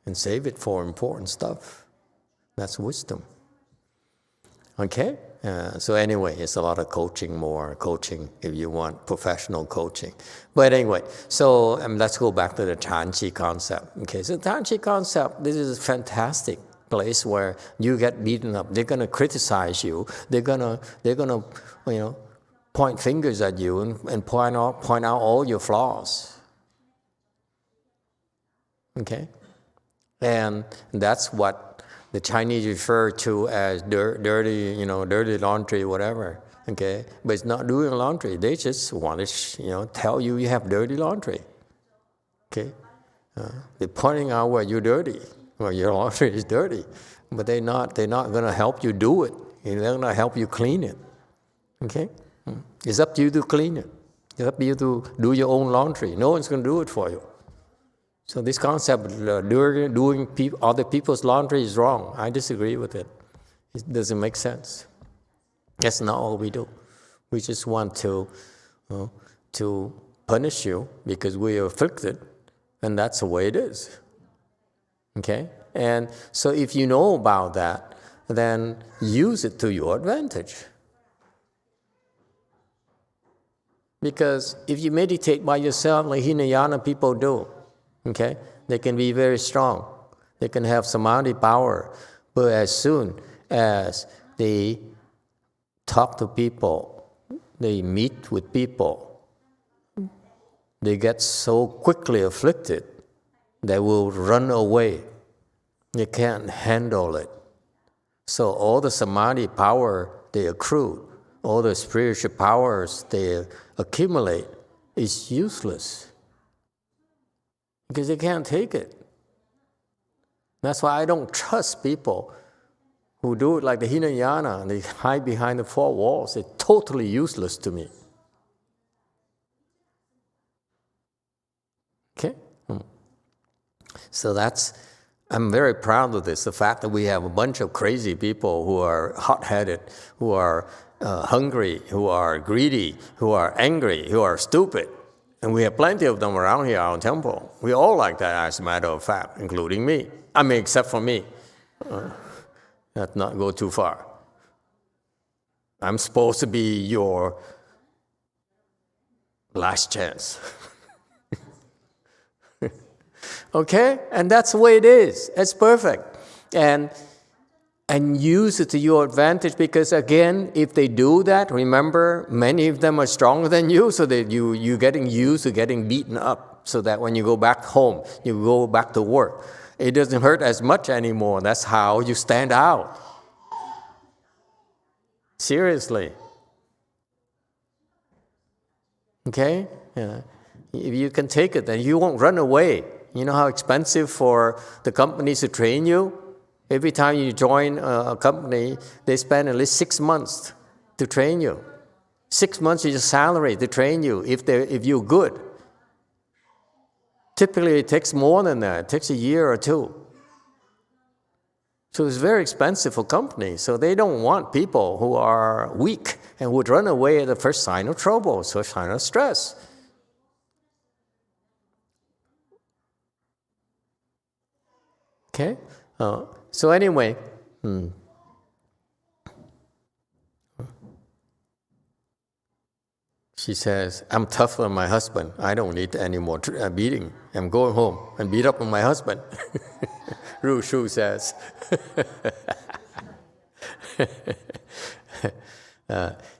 and save it for important stuff. That's wisdom. Okay? So anyway, it's a lot of more coaching if you want professional coaching. But anyway, so let's go back to the Chan Chi concept. Okay, so Chan Chi concept, this is a fantastic place where you get beaten up. They're going to criticize you. They're gonna point fingers at you and point out all your flaws. Okay? And that's what the Chinese refer to as dirty laundry, whatever. Okay? But it's not doing laundry. They just want to, tell you have dirty laundry. Okay? They're pointing out where you're dirty, where your laundry is dirty. But they're not going to help you do it. They're going to help you clean it. Okay? It's up to you to clean it. It's up to you to do your own laundry. No one's going to do it for you. So this concept of doing other people's laundry is wrong. I disagree with it. It doesn't make sense. That's not all we do. We just want to punish you because we are afflicted, and that's the way it is. Okay? And so if you know about that, then use it to your advantage. Because if you meditate by yourself like Hinayana people do, okay, they can be very strong. They can have samadhi power. But as soon as they talk to people, they meet with people, they get so quickly afflicted, they will run away. They can't handle it. So all the samadhi power they accrue, all the spiritual powers they accumulate is useless. Because they can't take it. That's why I don't trust people who do it like the Hinayana and they hide behind the four walls. It's totally useless to me. Okay? So I'm very proud of this, the fact that we have a bunch of crazy people who are hot-headed, who are hungry, who are greedy, who are angry, who are stupid. And we have plenty of them around here, our temple. We all like that, as a matter of fact, including me. I mean, except for me. Let's not go too far. I'm supposed to be your last chance. Okay? And that's the way it is. It's perfect. And use it to your advantage because, again, if they do that, remember, many of them are stronger than you, so that you're getting used to getting beaten up, so that when you go back home, you go back to work, it doesn't hurt as much anymore. That's how you stand out. Seriously. Okay? Yeah. If you can take it, then you won't run away. You know how expensive for the companies to train you? Every time you join a company, they spend at least 6 months to train you. 6 months is your salary to train you if you're good. Typically, it takes more than that. It takes a year or two. So it's very expensive for companies. So they don't want people who are weak and would run away at the first sign of trouble, first sign of stress. Okay? So anyway, she says, I'm tougher than my husband. I don't need any more beating. I'm going home and beat up on my husband. Ru Shu says.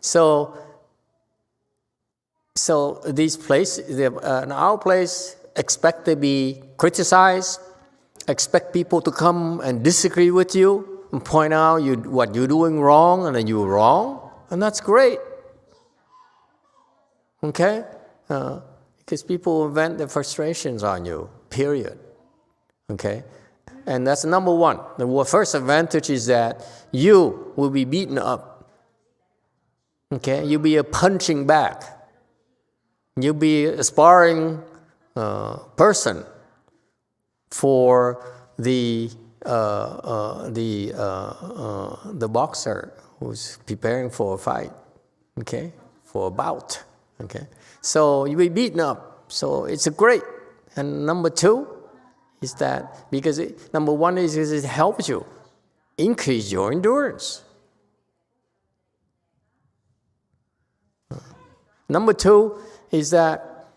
So these places, in our place, expect to be criticized, expect people to come and disagree with you and point out what you're doing wrong and then you're wrong, and that's great. Okay? Because people vent their frustrations on you, period. Okay? And that's number one. The first advantage is that you will be beaten up. Okay? You'll be a punching bag. You'll be a sparring person for the boxer who's preparing for a fight. Okay? For a bout. Okay? So you'll be beaten up. So it's a great. And number two is that, because number one is it helps you increase your endurance. Number two is that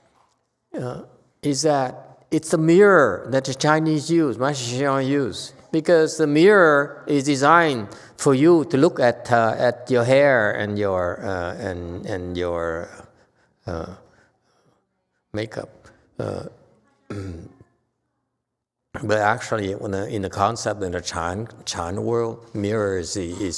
it's the mirror that the Chinese use, Master Xiong use, because the mirror is designed for you to look at your hair and your makeup. But actually, in the concept in the Chan world, mirror is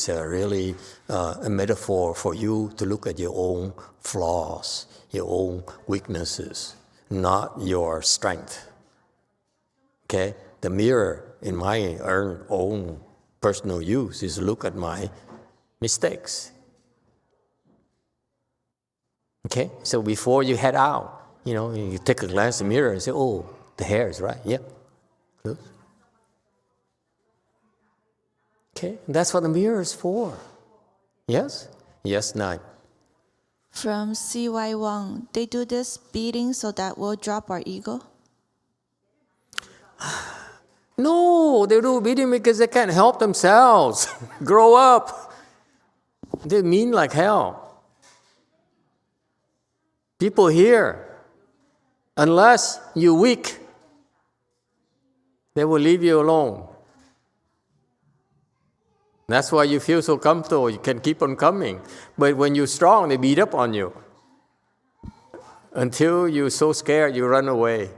really a metaphor for you to look at your own flaws, your own weaknesses, not your strength. Okay? The mirror, in my own personal use, is to look at my mistakes. Okay? So before you head out, you take a glance in the mirror and say, oh, the hair is right. Yep. Good. Okay? And that's what the mirror is for. Yes? Yes, Nai. From C.Y. Wang, they do this beating so that we'll drop our ego? No, they do beating because they can't help themselves. Grow up. They mean like hell. People here, unless you're weak, they will leave you alone. That's why you feel so comfortable. You can keep on coming. But when you're strong, they beat up on you. Until you're so scared, you run away.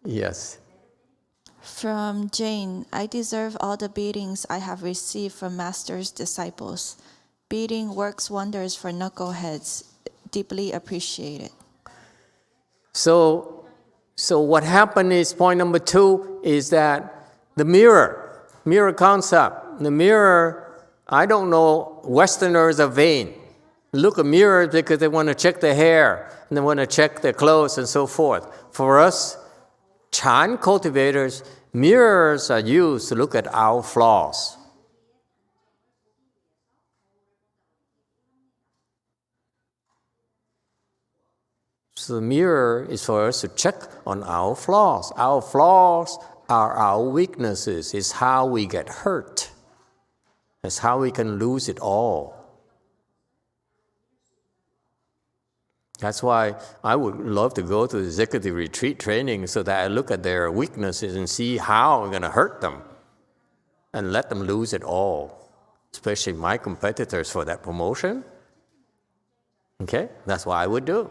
Yes. From Jane, I deserve all the beatings I have received from Master's disciples. Beating works wonders for knuckleheads. Deeply appreciated. So what happened is, point number two is that the mirror concept. The mirror, I don't know, Westerners are vain. Look at mirrors because they want to check their hair and they want to check their clothes and so forth. For us, Chan cultivators, mirrors are used to look at our flaws. So the mirror is for us to check on our flaws. Our flaws are our weaknesses. It's how we get hurt. It's how we can lose it all. That's why I would love to go to the executive retreat training so that I look at their weaknesses and see how I'm going to hurt them and let them lose it all, especially my competitors for that promotion. Okay? That's what I would do.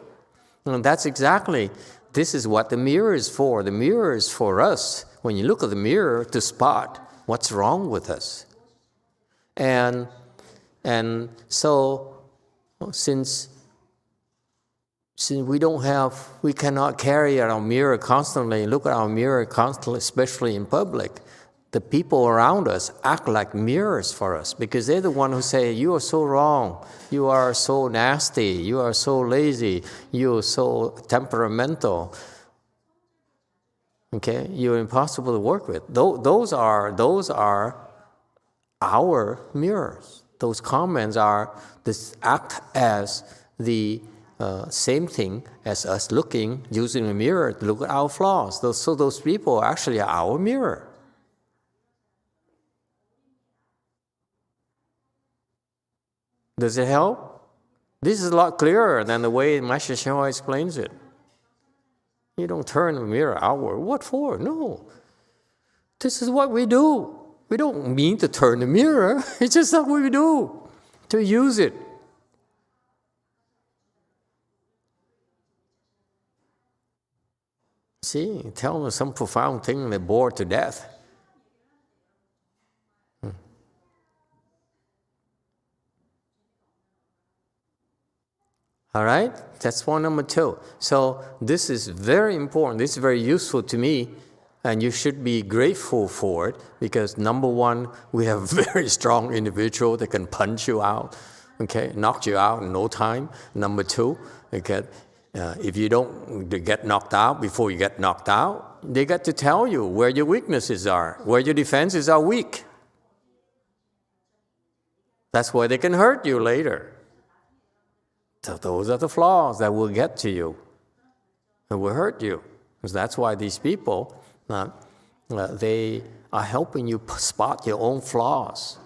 And that's exactly This is what the mirror is for. The mirror is for us, when you look at the mirror, to spot what's wrong with us. And so since we cannot carry our mirror constantly, look at our mirror constantly, especially in public, the people around us act like mirrors for us, because they're the one who say, you are so wrong, you are so nasty, you are so lazy, you are so temperamental. Okay, you're impossible to work with. Those are our mirrors. Those comments act as the same thing as us using a mirror to look at our flaws. So those people are actually our mirror. Does it help? This is a lot clearer than the way Master YongHua explains it. You don't turn the mirror outward. What for? No. This is what we do. We don't mean to turn the mirror. It's just what we do, to use it. See, tell them some profound thing and they're bored to death. All right? That's point number 2. So this is very important. This is very useful to me, and you should be grateful for it, because number 1, we have a very strong individual that can punch you out, okay, knock you out in no time. Number 2, okay, if you don't get knocked out before you get knocked out, they get to tell you where your weaknesses are, where your defenses are weak. That's why they can hurt you later. So those are the flaws that will get to you and will hurt you. Because that's why these people, they are helping you spot your own flaws.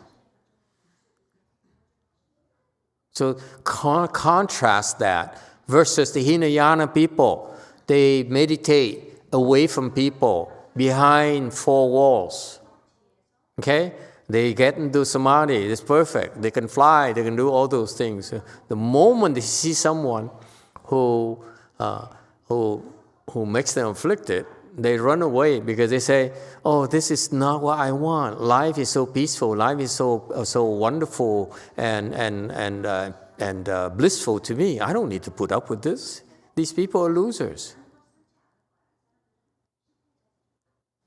So contrast that versus the Hinayana people. They meditate away from people, behind 4 walls. Okay? They get into samadhi, it's perfect. They can fly, they can do all those things. The moment they see someone who makes them afflicted, they run away, because they say, oh, this is not what I want. Life is so peaceful, life is so wonderful and blissful to me. I don't need to put up with this. These people are losers.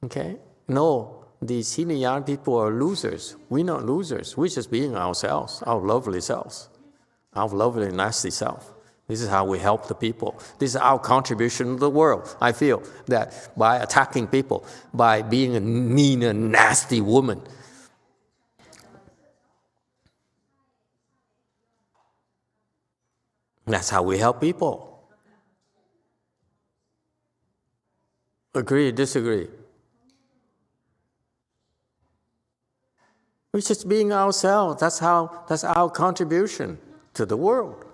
Okay? No. These Hinayana people are losers. We're not losers. We're just being ourselves, our lovely selves, our lovely, nasty self. This is how we help the people. This is our contribution to the world. I feel that by attacking people, by being a mean and nasty woman, that's how we help people. Agree, disagree? We're just being ourselves. That's our contribution to the world.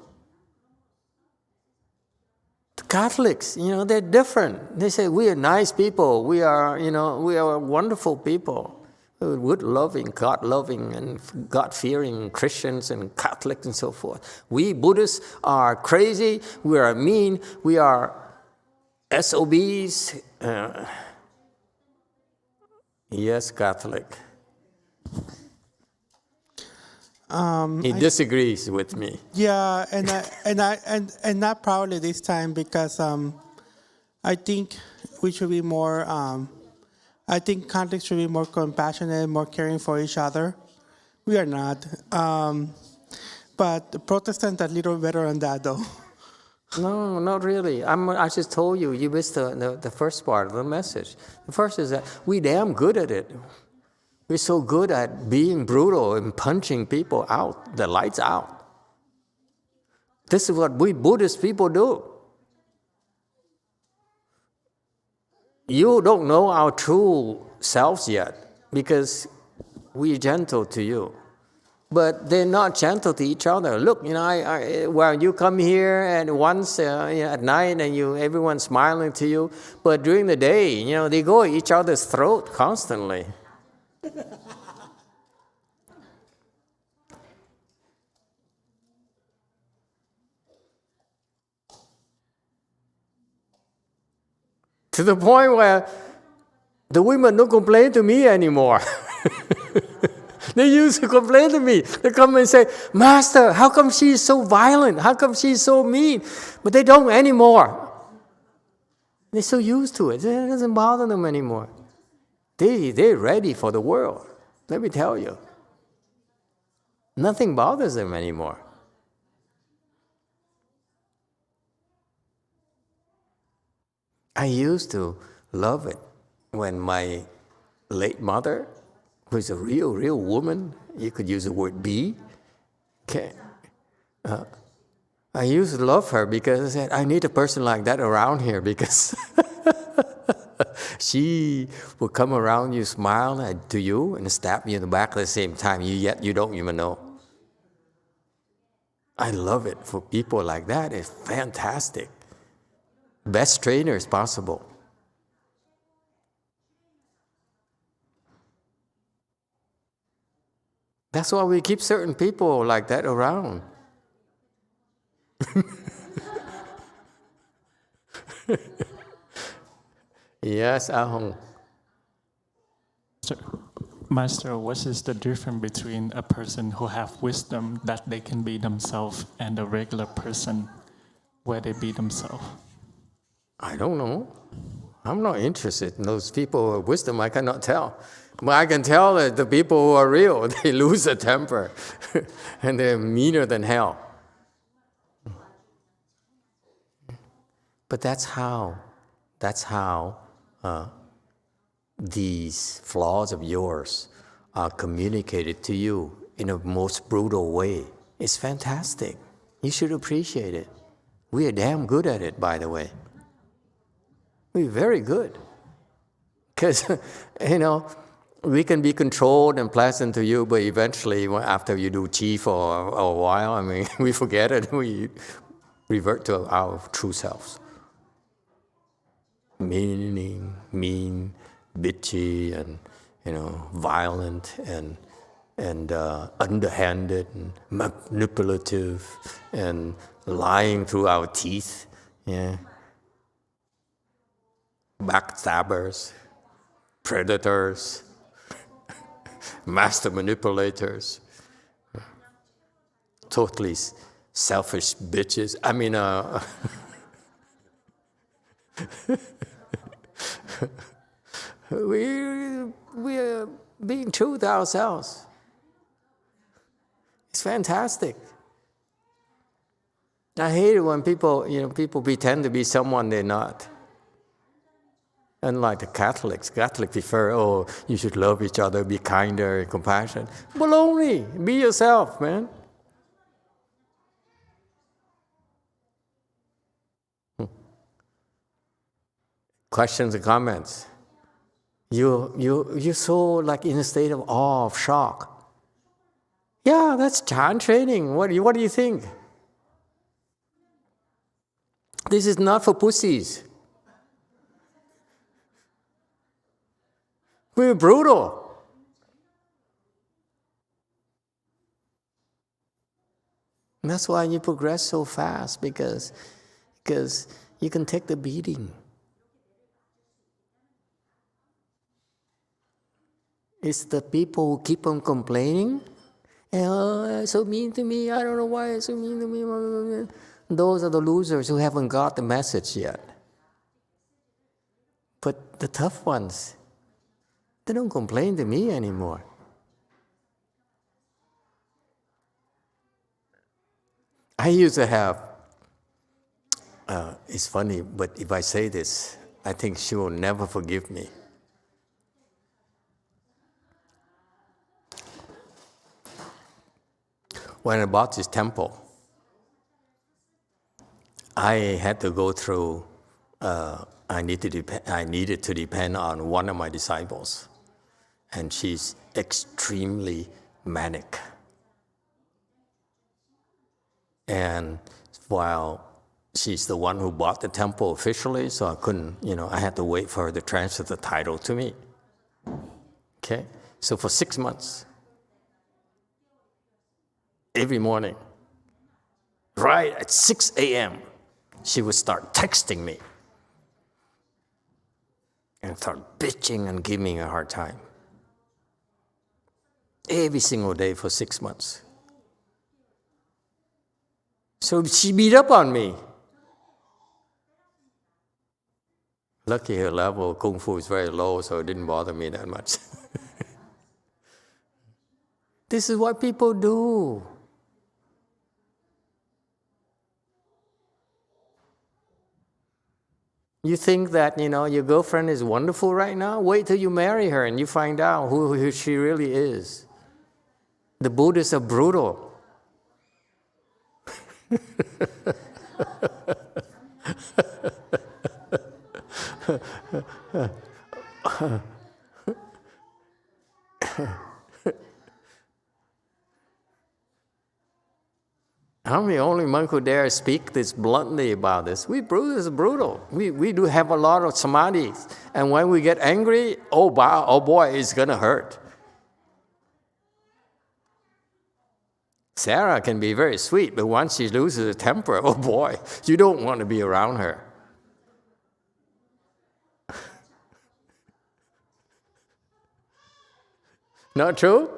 The Catholics, they're different. They say we are nice people. We are wonderful people. Good-loving, God-loving, and God-fearing Christians and Catholics and so forth. We Buddhists are crazy. We are mean. We are SOBs. Yes, Catholic. He disagrees with me. Yeah, and not proudly this time, because I think we should be more. I think Catholics should be more compassionate, more caring for each other. We are not, but the Protestants are a little better on that, though. No, not really. I just told you. You missed the first part of the message. The first is that we're damn good at it. We're so good at being brutal and punching people out, the lights out. This is what we Buddhist people do. You don't know our true selves yet, because we're gentle to you. But they're not gentle to each other. Look, when you come here and once at night and everyone's smiling to you, but during the day, they go at each other's throat constantly. To the point where the women don't complain to me anymore. They used to complain to me. They come and say, Master, how come she's so violent? How come she's so mean? But they don't anymore. They're so used to it. It doesn't bother them anymore. They're ready for the world. Let me tell you. Nothing bothers them anymore. I used to love it when my late mother, who is a real woman, you could use the word be, okay. I used to love her because I said, I need a person like that around here, because she will come around you, smile to you, and stab you in the back at the same time, yet you don't even know. I love it for people like that. It's fantastic. Best trainers possible. That's why we keep certain people like that around. Yes, Ahong. Master, what is the difference between a person who have wisdom that they can be themselves and a regular person where they be themselves? I don't know. I'm not interested in those people with wisdom. I cannot tell. But I can tell that the people who are real, they lose their temper and they're meaner than hell. But that's how these flaws of yours are communicated to you in a most brutal way. It's fantastic. You should appreciate it. We are damn good at it, by the way. We're very good. Because, we can be controlled and pleasant to you, but eventually, after you do chi for a while, we forget it. We revert to our true selves. Mean, bitchy, and violent, and underhanded, and manipulative, and lying through our teeth. Yeah. Backstabbers, predators, master manipulators, totally selfish bitches. We are being true to ourselves. It's fantastic. I hate it when people pretend to be someone they're not. Unlike the Catholics prefer, you should love each other, be kinder and compassionate. Baloney! Be yourself, man. Questions and comments? You're so in a state of awe, of shock. Yeah, that's Chan training. What do you think? This is not for pussies. We're brutal. And that's why you progress so fast, because you can take the beating. It's the people who keep on complaining. So mean to me, I don't know why it's so mean to me. Those are the losers who haven't got the message yet. But the tough ones, they don't complain to me anymore. I used to have, it's funny, but if I say this, I think she will never forgive me. When I bought this temple, I had to go through, I needed to depend on one of my disciples. And she's extremely manic. And while she's the one who bought the temple officially, so I couldn't, I had to wait for her to transfer the title to me. Okay? So for 6 months, every morning, right at 6 a.m., she would start texting me. and start bitching and giving me a hard time. Every single day for 6 months. So she beat up on me. Lucky her level of Kung Fu is very low, so it didn't bother me that much. This is what people do. You think that, your girlfriend is wonderful right now? Wait till you marry her and you find out who she really is. The Buddhists are brutal. I'm the only monk who dare speak this bluntly about this. We Buddhists are brutal. We do have a lot of samadhis. And when we get angry, oh boy, it's going to hurt. Sarah can be very sweet, but once she loses her temper, oh boy, you don't want to be around her. Not true?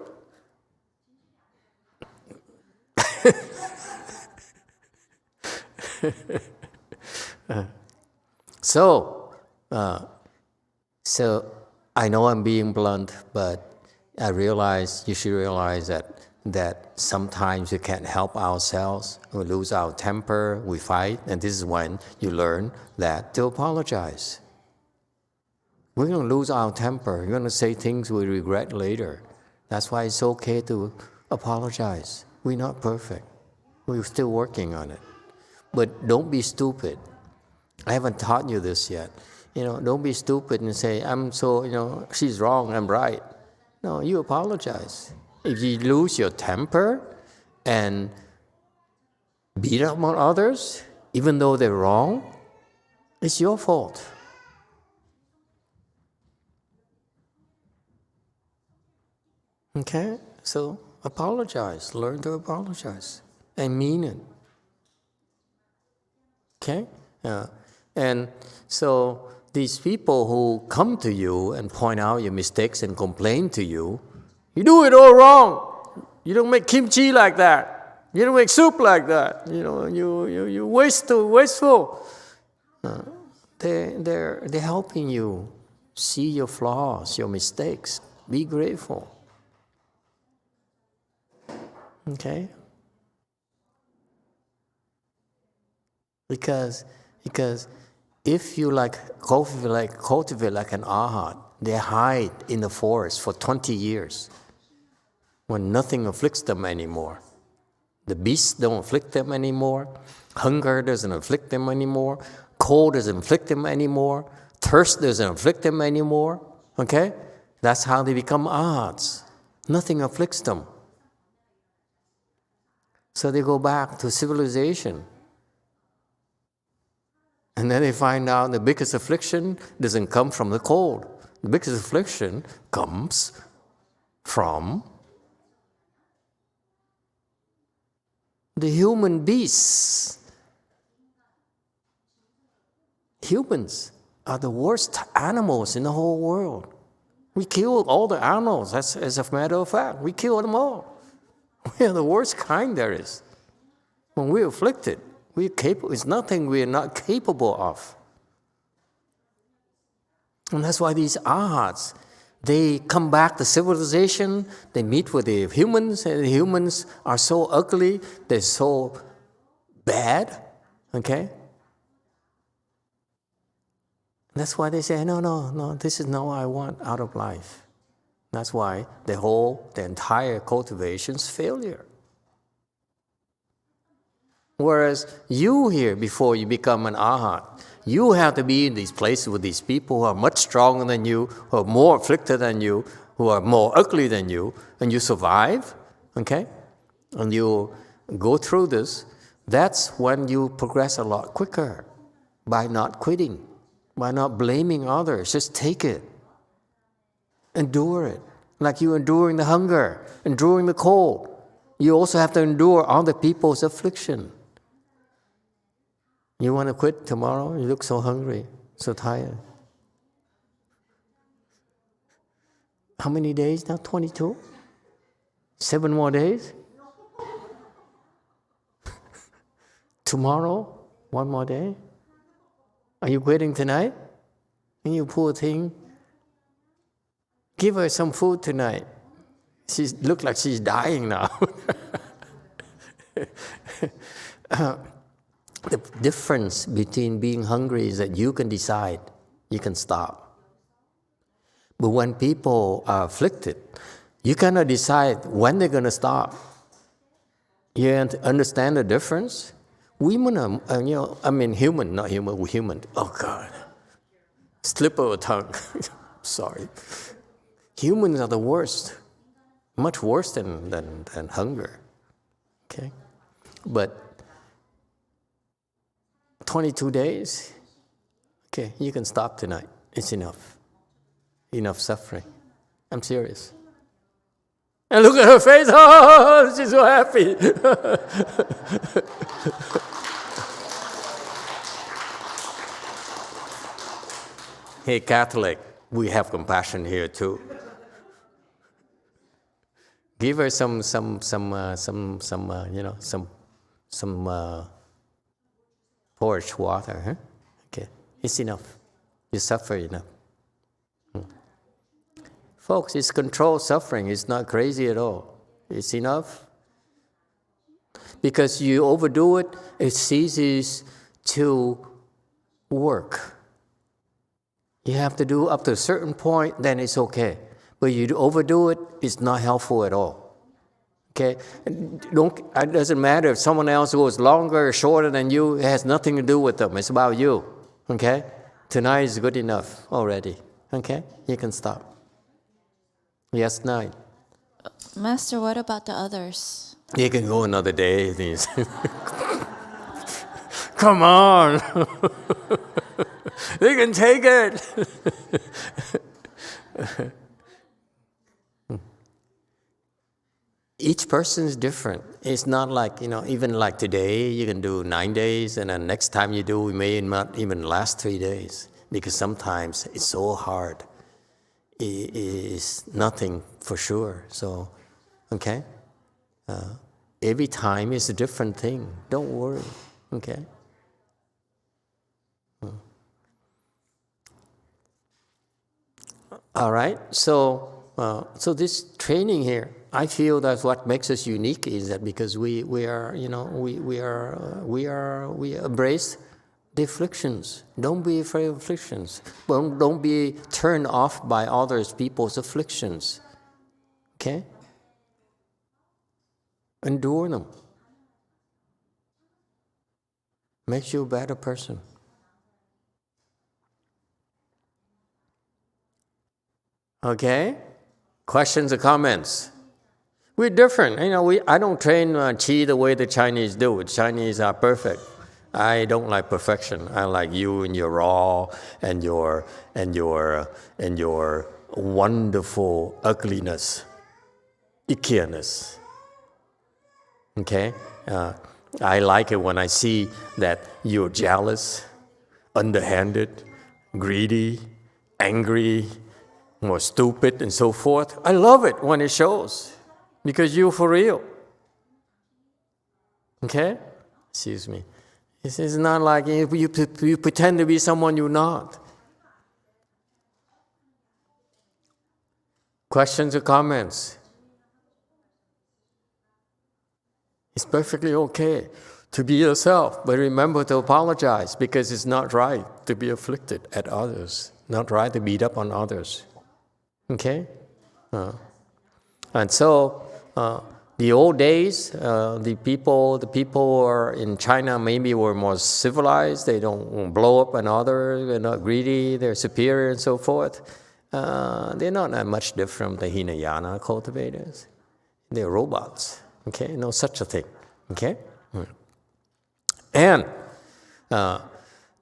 So I know I'm being blunt, but you should realize that sometimes we can't help ourselves. We lose our temper, we fight, and this is when you learn that to apologize. We're going to lose our temper. We're going to say things we regret later. That's why it's okay to apologize. We're not perfect. We're still working on it. But don't be stupid. I haven't taught you this yet. Don't be stupid and say, she's wrong, I'm right. No, you apologize. If you lose your temper and beat up on others, even though they're wrong, it's your fault. Okay? So apologize. Learn to apologize. And mean it. Okay? And so these people who come to you and point out your mistakes and complain to you, you do it all wrong. You don't make kimchi like that. You don't make soup like that. You wasteful. They're helping you see your flaws, your mistakes. Be grateful. Okay? Because if you cultivate like an arhat, they hide in the forest for 20 years when nothing afflicts them anymore. The beasts don't afflict them anymore. Hunger doesn't afflict them anymore. Cold doesn't afflict them anymore. Thirst doesn't afflict them anymore. Okay? That's how they become arhats. Nothing afflicts them. So they go back to civilization. And then they find out the biggest affliction doesn't come from the cold. The biggest affliction comes from the human beasts. Humans are the worst animals in the whole world. We kill all the animals, as a matter of fact. We kill them all. We are the worst kind there is. When we're afflicted, it's nothing we're not capable of. And that's why these arhats, they come back to civilization, they meet with the humans, and the humans are so ugly, they're so bad, okay? That's why they say, no, this is not what I want out of life. That's why the entire cultivation's failure. Whereas you here, before you become an arhat, you have to be in these places with these people who are much stronger than you, who are more afflicted than you, who are more ugly than you, and you survive, okay? And you go through this. That's when you progress a lot quicker, by not quitting, by not blaming others. Just take it. Endure it. Like you're enduring the hunger, enduring the cold. You also have to endure other people's affliction. You want to quit tomorrow? You look so hungry, so tired. How many days now? 22? 7 more days? Tomorrow? 1 more day? Are you quitting tonight? And you poor thing. Give her some food tonight. She looks like she's dying now. The difference between being hungry is that you can decide, you can stop. But when people are afflicted, you cannot decide when they're going to stop. You understand the difference? Women are, human, not human, we're human. Oh God, slip of a tongue. Sorry. Humans are the worst, much worse than hunger. Okay? But 22 days, okay, you can stop tonight. It's enough. Enough suffering. I'm serious. And look at her face. Oh, she's so happy. Hey, Catholic, we have compassion here too. Give her some porridge water, huh? Okay, it's enough. You suffer enough. Folks, it's controlled suffering. It's not crazy at all. It's enough. Because you overdo it, it ceases to work. You have to do up to a certain point, then it's okay. But you overdo it, it's not helpful at all. Okay? It doesn't matter if someone else goes longer or shorter than you. It has nothing to do with them. It's about you. Okay? Tonight is good enough already. Okay? You can stop. Yes, 9. Master, what about the others? You can go another day. Come on. They can take it. Each person is different. It's not like, even like today, you can do 9 days, and then next time you do, it may not even last 3 days, because sometimes it's so hard. It is nothing for sure. So, okay? Every time is a different thing. Don't worry, okay? All right, so this training here, I feel that's what makes us unique, is that because we embrace the afflictions. Don't be afraid of afflictions. Don't be turned off by others people's afflictions. Okay? Endure them. Makes you a better person. Okay? Questions or comments? We're different. I don't train Qi the way the Chinese do. The Chinese are perfect. I don't like perfection. I like you and your raw and your wonderful ugliness, ickiness. Okay? I like it when I see that you're jealous, underhanded, greedy, angry, more stupid, and so forth. I love it when it shows, because you're for real. Okay? Excuse me. It's not like you pretend to be someone you're not. Questions or comments? It's perfectly okay to be yourself, but remember to apologize, because it's not right to be afflicted at others, not right to beat up on others. Okay? And so, the old days, the people are in China maybe were more civilized. They don't blow up on others. They're not greedy. They're superior and so forth. They're not that much different from the Hinayana cultivators. They're robots. Okay, no such a thing. Okay, and the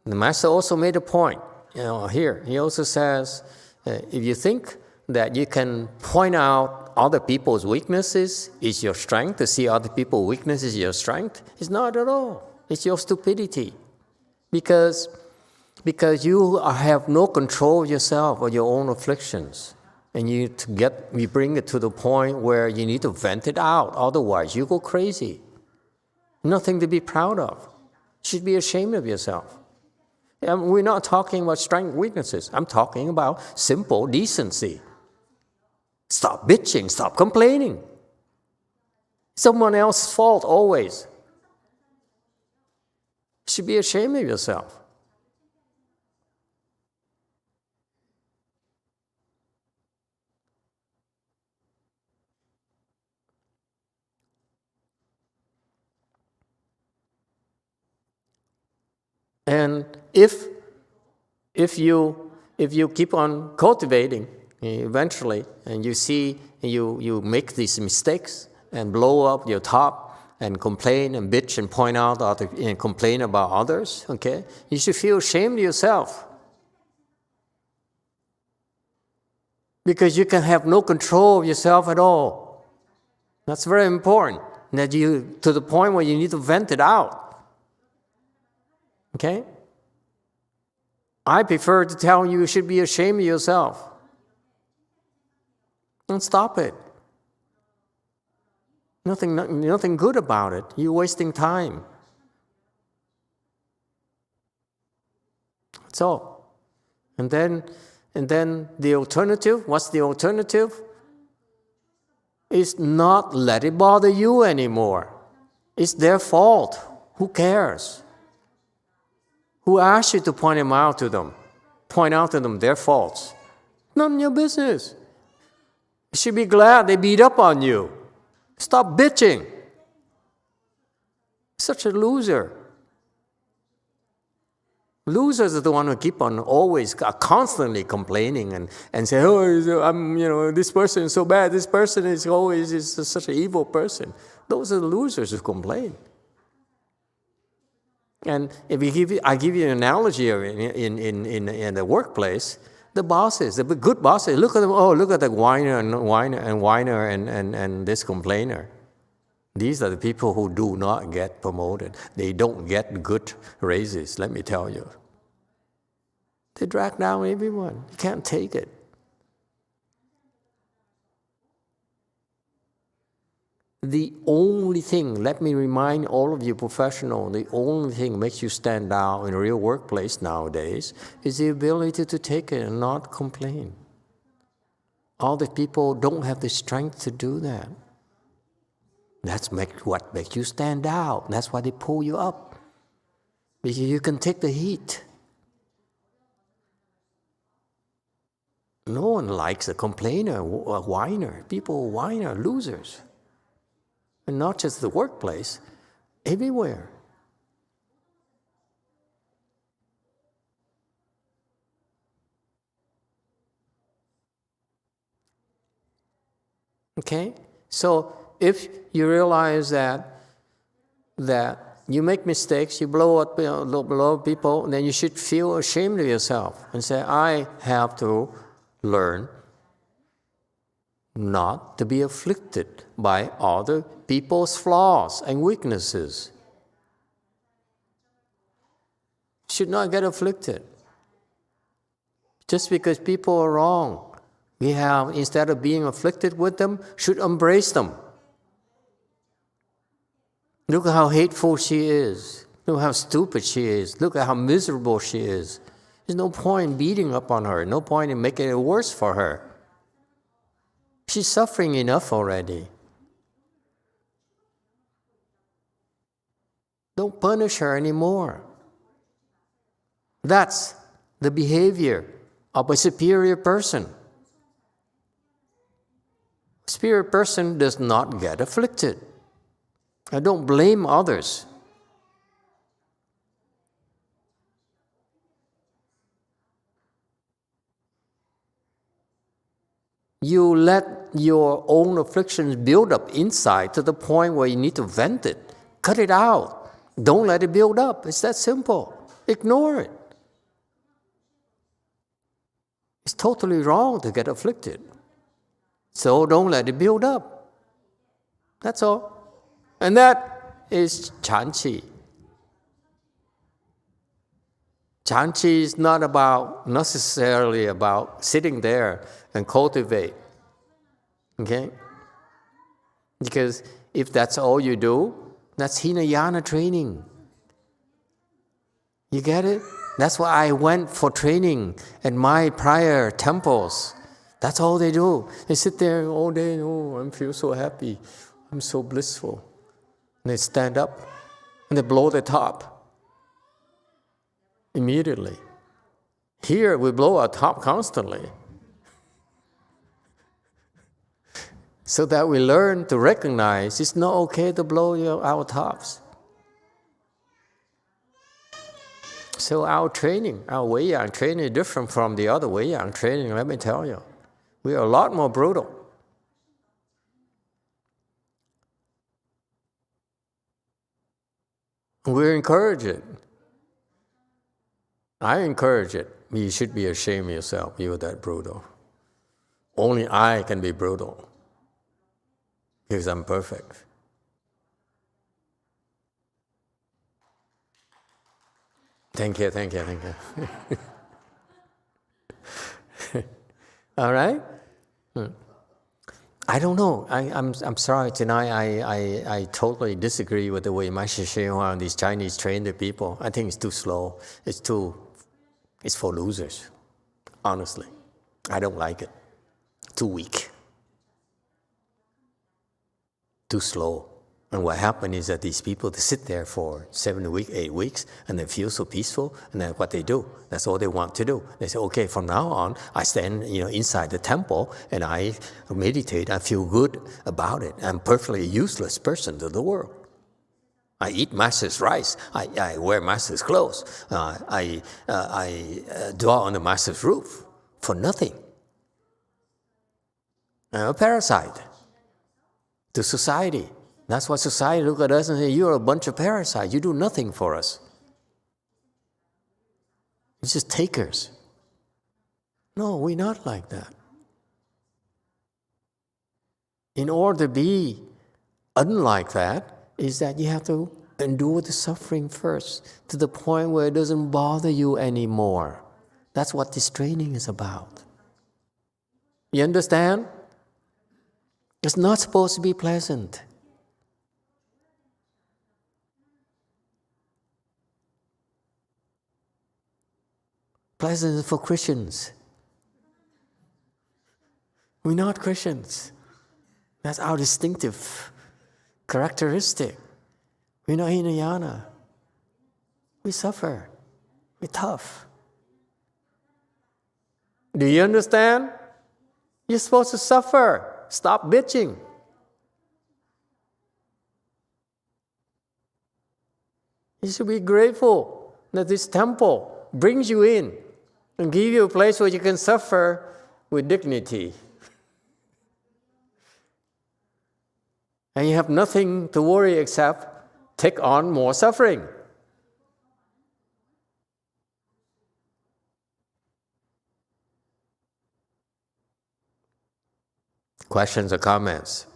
master also made a point. Here he also says, if you think that you can point out other people's weaknesses is your strength, to see other people's weaknesses is your strength, it's not at all. It's your stupidity. Because you have no control of yourself or your own afflictions. And you bring it to the point where you need to vent it out. Otherwise, you go crazy. Nothing to be proud of. You should be ashamed of yourself. And we're not talking about strength, weaknesses. I'm talking about simple decency. Stop bitching. Stop complaining. Someone else's fault always. You should be ashamed of yourself. And if you keep on cultivating, eventually, and you see you make these mistakes and blow up your top and complain and bitch and point out and complain about others, okay, you should feel ashamed of yourself. Because you can have no control of yourself at all. That's very important. That you, to the point where you need to vent it out. Okay? I prefer to tell you should be ashamed of yourself. Don't stop it. Nothing good about it. You're wasting time. That's all. And then the alternative, what's the alternative? Is not let it bother you anymore. It's their fault. Who cares? Who asked you to point out to them their faults? None of your business. You should be glad they beat up on you. Stop bitching. Such a loser. Losers are the one who keep on always constantly complaining and say, oh, this person is so bad. This person is always such an evil person. Those are the losers who complain. And if I give you an analogy in the workplace, the bosses, the good bosses, look at them. Oh, look at the whiner and this complainer. These are the people who do not get promoted. They don't get good raises, let me tell you. They drag down everyone. You can't take it. The only thing, let me remind all of you professionals, the only thing makes you stand out in a real workplace nowadays is the ability to take it and not complain. All the people don't have the strength to do that. That's what makes you stand out. That's why they pull you up. Because you can take the heat. No one likes a complainer, a whiner. People whine are losers. And not just the workplace, everywhere. Okay? So if you realize that you make mistakes, you blow up people, then you should feel ashamed of yourself and say, I have to learn not to be afflicted by other people's flaws and weaknesses. Should not get afflicted. Just because people are wrong, we have, instead of being afflicted with them, should embrace them. Look at how hateful she is. Look how stupid she is. Look at how miserable she is. There's no point in beating up on her. No point in making it worse for her. She's suffering enough already. Don't punish her anymore. That's the behavior of a superior person. A superior person does not get afflicted. I don't blame others. You let your own afflictions build up inside to the point where you need to vent it. Cut it out. Don't let it build up. It's that simple. Ignore it. It's totally wrong to get afflicted. So don't let it build up. That's all. And that is Chan Qi. Chanchi is not necessarily about sitting there and cultivate. Okay? Because if that's all you do, that's Hinayana training. You get it? That's why I went for training at my prior temples. That's all they do. They sit there all day, I feel so happy. I'm so blissful. And they stand up and they blow the top immediately. Here we blow our top constantly. So that we learn to recognize it's not okay to blow our tops. So our training, our Wei-Yang training is different from the other Wei-Yang training, let me tell you. We are a lot more brutal. We encourage it. I encourage it. You should be ashamed of yourself, you're that brutal. Only I can be brutal. Because I'm perfect. Thank you. All right? I don't know. I'm sorry tonight. I totally disagree with the way Master YongHua and these Chinese train the people. I think it's too slow. It's for losers. Honestly, I don't like it. Too weak. Too slow. And what happened is that these people, they sit there for 7 weeks, 8 weeks, and they feel so peaceful, and then what they do, that's all they want to do. They say, okay, from now on, I stand inside the temple, and I meditate, I feel good about it. I'm a perfectly useless person to the world. I eat Master's rice, I wear Master's clothes, I dwell on the Master's roof for nothing. I'm a parasite to society. That's why society look at us and say, you're a bunch of parasites. You do nothing for us. It's just takers. No, we're not like that. In order to be unlike that, is that you have to endure the suffering first to the point where it doesn't bother you anymore. That's what this training is about. You understand? It's not supposed to be pleasant. Pleasant is for Christians. We're not Christians. That's our distinctive characteristic. We're not Hinayana. We suffer. We're tough. Do you understand? You're supposed to suffer. Stop bitching. You should be grateful that this temple brings you in and give you a place where you can suffer with dignity. And you have nothing to worry except take on more suffering. Questions or comments?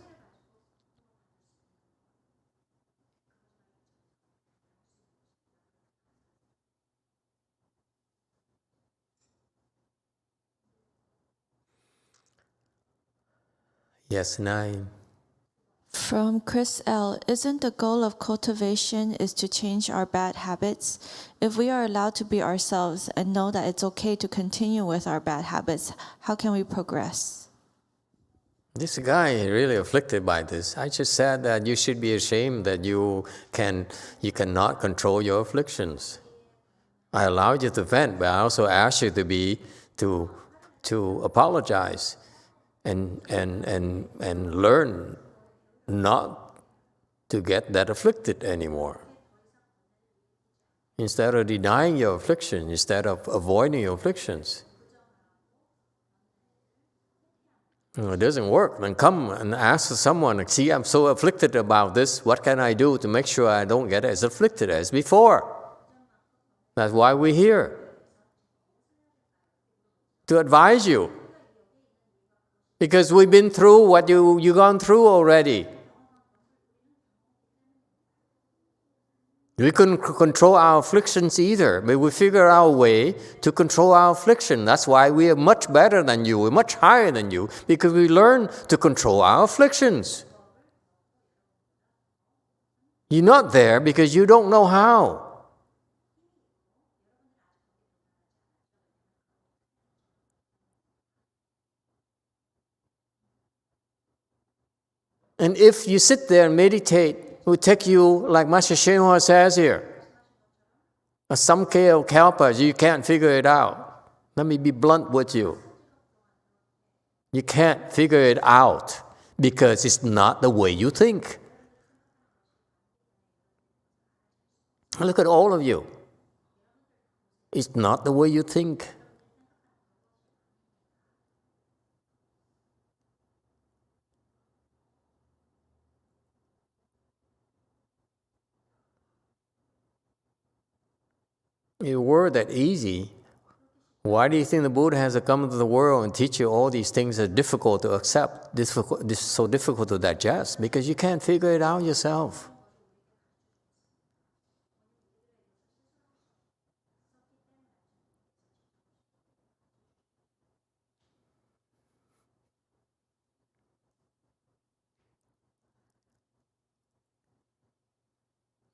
Yes, 9. From Chris L. Isn't the goal of cultivation is to change our bad habits? If we are allowed to be ourselves and know that it's okay to continue with our bad habits, how can we progress? This guy is really afflicted by this. I just said that you should be ashamed that you cannot control your afflictions. I allowed you to vent, but I also asked you to apologize and learn not to get that afflicted anymore. Instead of denying your affliction, instead of avoiding your afflictions. It doesn't work. Then come and ask someone, see, I'm so afflicted about this. What can I do to make sure I don't get as afflicted as before? That's why we're here. To advise you. Because we've been through what you've gone through already. We couldn't control our afflictions either, but we figure out a way to control our affliction. That's why we are much better than you, we're much higher than you, because we learn to control our afflictions. You're not there because you don't know how. And if you sit there and meditate, it will take you, like Master YongHua says here, a samkhya of kalpas, you can't figure it out. Let me be blunt with you. You can't figure it out because it's not the way you think. Look at all of you. It's not the way you think. If it were that easy, why do you think the Buddha has to come into the world and teach you all these things that are difficult to accept, so difficult to digest? Because you can't figure it out yourself.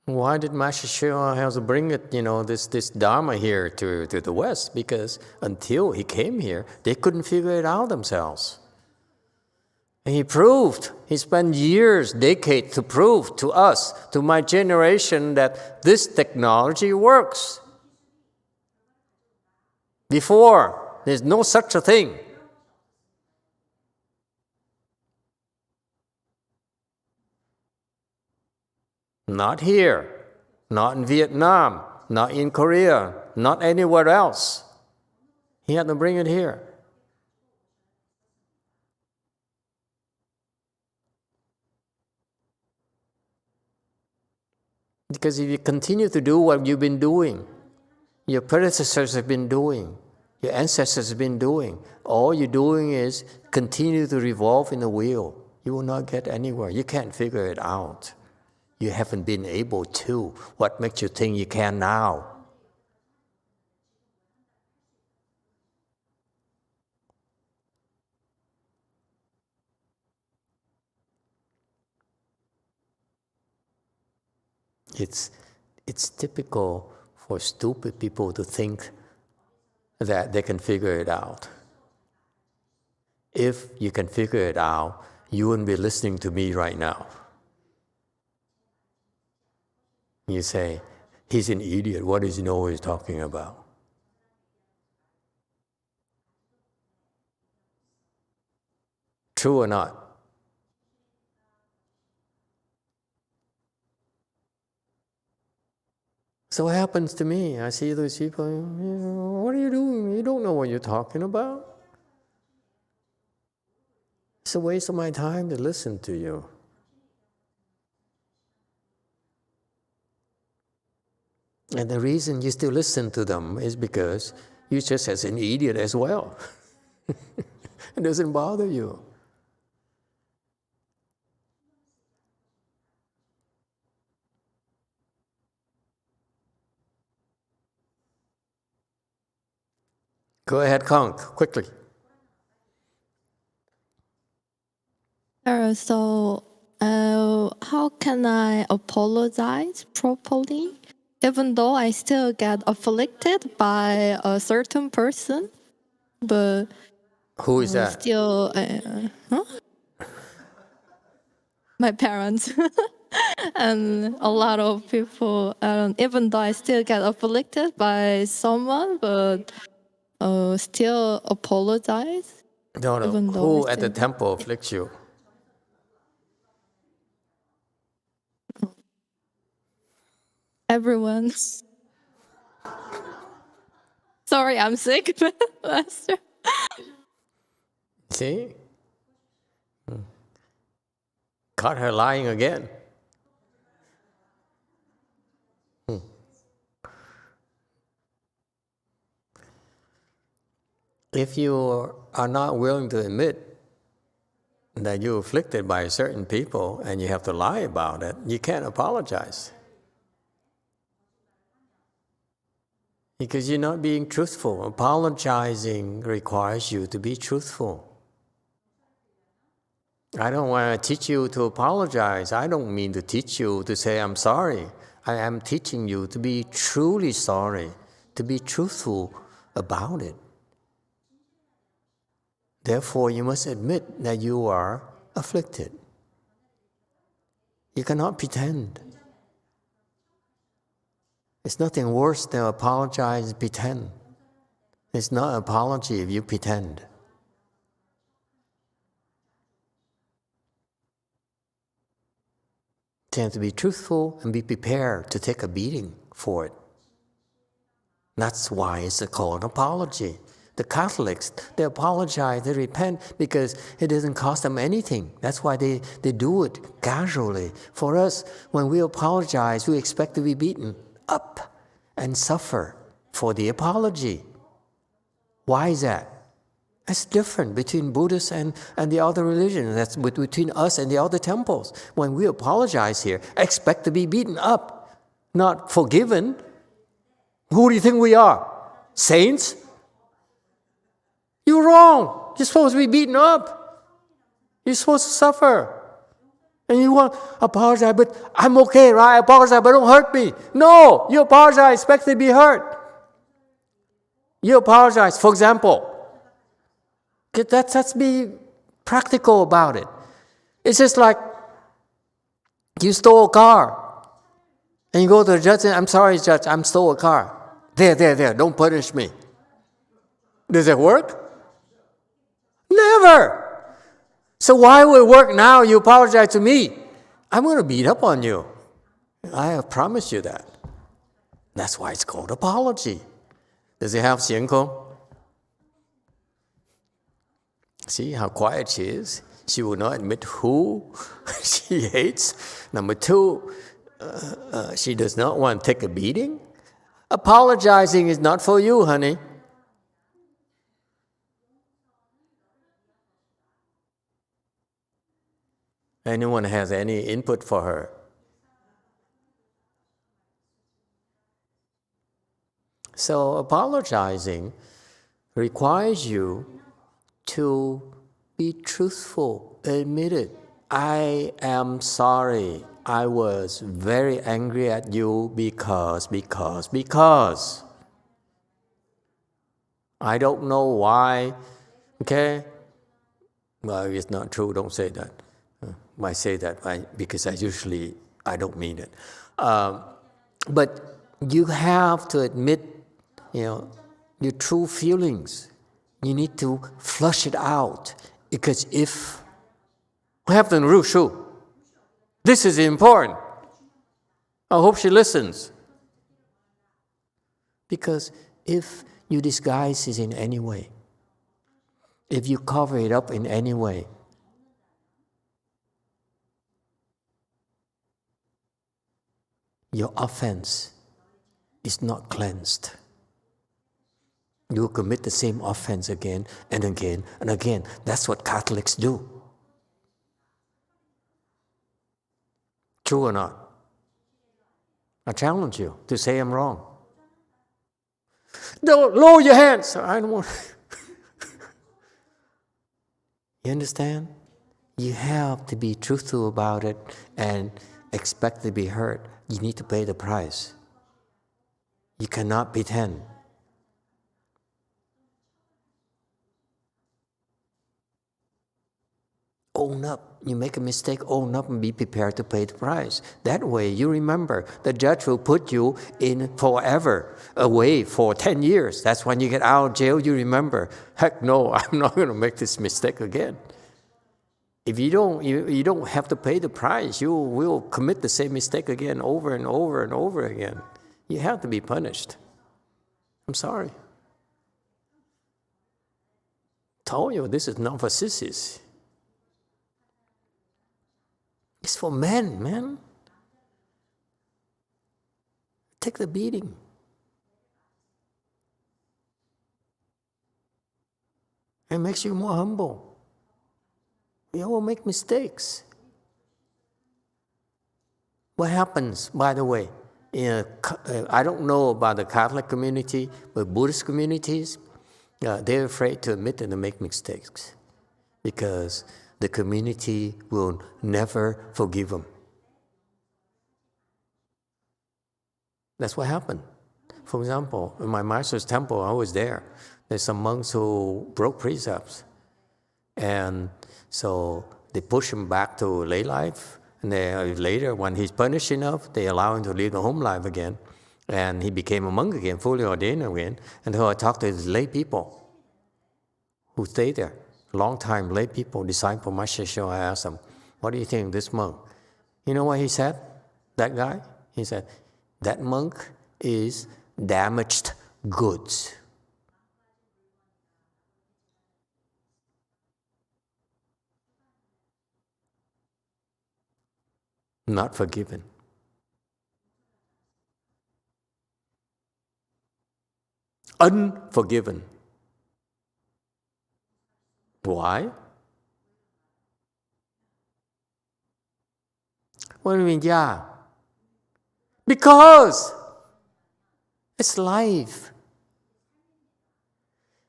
Why did Master YongHua have to bring it, this Dharma here to the West? Because until he came here, they couldn't figure it out themselves. And he proved, he spent years, decades to prove to us, to my generation, that this technology works. Before, there's no such a thing. Not here, not in Vietnam, not in Korea, not anywhere else. He had to bring it here. Because if you continue to do what you've been doing, your predecessors have been doing, your ancestors have been doing, all you're doing is continue to revolve in the wheel. You will not get anywhere. You can't figure it out. You haven't been able to. What makes you think you can now? It's typical for stupid people to think that they can figure it out. If you can figure it out, you wouldn't be listening to me right now. You say, he's an idiot. What does he know what he's talking about? True or not? So what happens to me? I see those people, what are you doing? You don't know what you're talking about. It's a waste of my time to listen to you. And the reason you still listen to them is because you're just as an idiot as well. It doesn't bother you. Go ahead, Kong, quickly. So, how can I apologize properly, even though I still get afflicted by a certain person? But who is that? Still, my parents and a lot of people. Even though I still get afflicted by someone, but still apologize. No. Who at the temple afflicts you? Everyone. Sorry, I'm sick, Master. See? Caught her lying again. If you are not willing to admit that you're afflicted by certain people and you have to lie about it, you can't apologize. Because you're not being truthful. Apologizing requires you to be truthful. I don't want to teach you to apologize. I don't mean to teach you to say, I'm sorry. I am teaching you to be truly sorry, to be truthful about it. Therefore, you must admit that you are afflicted. You cannot pretend. It's nothing worse than apologize and pretend. It's not an apology if you pretend. You have to be truthful and be prepared to take a beating for it. That's why it's called an apology. The Catholics, they apologize, they repent because it doesn't cost them anything. That's why they do it casually. For us, when we apologize, we expect to be beaten up and suffer for the apology. Why is that? It's different between Buddhists and the other religions. That's between us and the other temples. When we apologize here, expect to be beaten up, not forgiven. Who do you think we are? Saints? You're wrong. You're supposed to be beaten up. You're supposed to suffer. And you want to apologize, but I'm okay, right? I apologize, but don't hurt me. No, you apologize, expect to be hurt. You apologize, for example. Let's be practical about it. It's just like you stole a car. And you go to the judge and I'm sorry, judge, I stole a car. There, don't punish me. Does it work? Never. So why would it work now? You apologize to me. I'm going to beat up on you. I have promised you that. That's why it's called apology. Does it have xian kong? See how quiet she is? She will not admit who she hates. Number two, she does not want to take a beating. Apologizing is not for you, honey. Anyone has any input for her? So apologizing requires you to be truthful, admit it. I am sorry. I was very angry at you because. I don't know why. Okay? Well, it's not true. Don't say that. I say that because I don't mean it. But you have to admit, your true feelings. You need to flush it out. Because if we have to Rushu, this is important. I hope she listens. Because if you disguise it in any way, if you cover it up in any way, your offense is not cleansed. You will commit the same offense again and again and again. That's what Catholics do. True or not? I challenge you to say I'm wrong. Don't lower your hands. I don't want. You understand? You have to be truthful about it and expect to be hurt. You need to pay the price. You cannot pretend. Own up. You make a mistake, own up and be prepared to pay the price. That way, you remember, the judge will put you in forever, away for 10 years. That's when you get out of jail, you remember, heck no, I'm not going to make this mistake again. If you don't have to pay the price, you will commit the same mistake again over and over and over again. You have to be punished. I'm sorry. Told you, this is not for sissies. It's for men, man. Take the beating. It makes you more humble. You will make mistakes. What happens, by the way, I don't know about the Catholic community, but Buddhist communities, they're afraid to admit that they make mistakes because the community will never forgive them. That's what happened. For example, in my master's temple, I was there. There's some monks who broke precepts. And so they push him back to lay life. And later, when he's punished enough, they allow him to live the home life again. And he became a monk again, fully ordained again. And so I talked to his lay people who stayed there. Long time lay people, disciple, Master Show. I asked them, what do you think of this monk? You know what he said? That guy? He said, that monk is damaged goods. Not forgiven. Unforgiven. Why? What do you mean, yeah? Because it's life.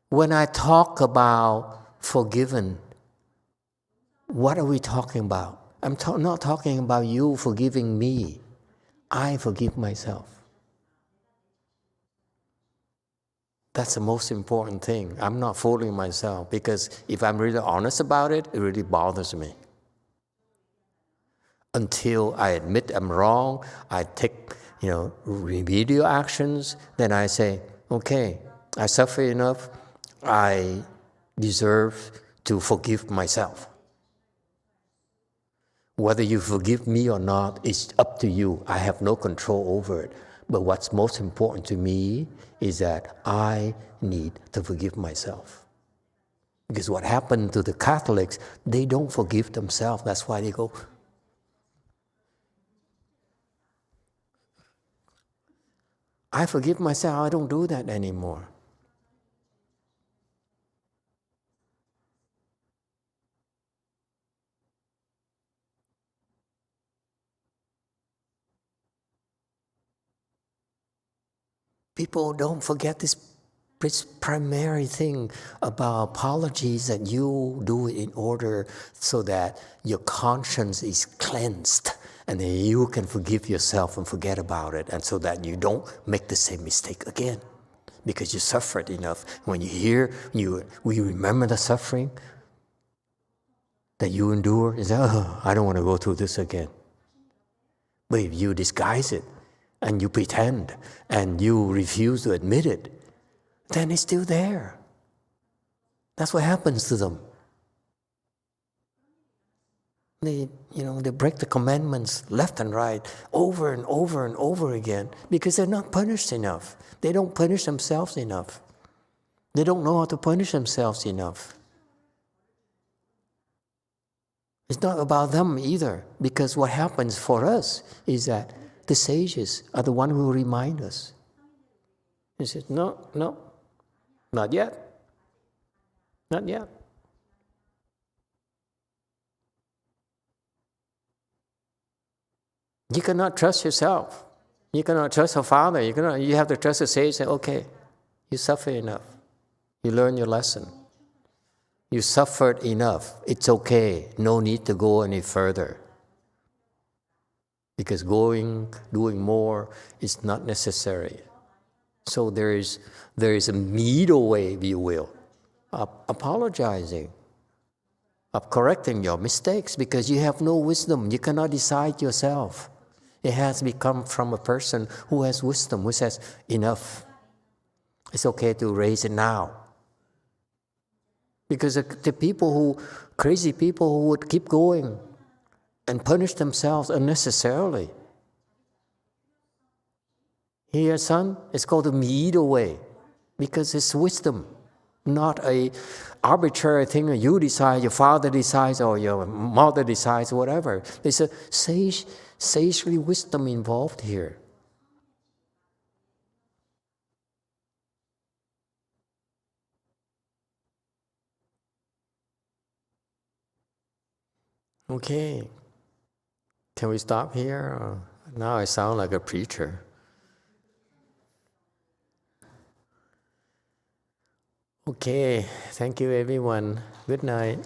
When I talk about forgiven, what are we talking about? I'm not talking about you forgiving me. I forgive myself. That's the most important thing. I'm not fooling myself because if I'm really honest about it, it really bothers me. Until I admit I'm wrong, I take, remedial actions, then I say, okay, I suffer enough, I deserve to forgive myself. Whether you forgive me or not, it's up to you. I have no control over it. But what's most important to me is that I need to forgive myself. Because what happened to the Catholics, they don't forgive themselves. That's why they go, I forgive myself, I don't do that anymore. People don't forget this primary thing about apologies, that you do it in order so that your conscience is cleansed and then you can forgive yourself and forget about it, and so that you don't make the same mistake again because you suffered enough. When you hear, we remember the suffering that you endure, you say, oh, I don't want to go through this again. But if you disguise it, and you pretend, and you refuse to admit it, then it's still there. That's what happens to them. They break the commandments left and right, over and over and over again, because they're not punished enough. They don't punish themselves enough. They don't know how to punish themselves enough. It's not about them either, because what happens for us is that the sages are the ones who remind us. He says, no, not yet. Not yet. You cannot trust yourself. You cannot trust your father. You have to trust the sage. Say, okay, you suffer enough. You learn your lesson. You suffered enough. It's okay. No need to go any further. Because doing more is not necessary. So there is a middle way, if you will, of apologizing, of correcting your mistakes, because you have no wisdom. You cannot decide yourself. It has to come from a person who has wisdom, who says, enough. It's okay to raise it now. Because the crazy people who would keep going and punish themselves unnecessarily. Here, son, it's called the middle way, because it's wisdom, not a arbitrary thing that you decide, your father decides, or your mother decides, whatever. There's a sagely wisdom involved here. Okay. Can we stop here? Now I sound like a preacher. Okay, thank you everyone. Good night.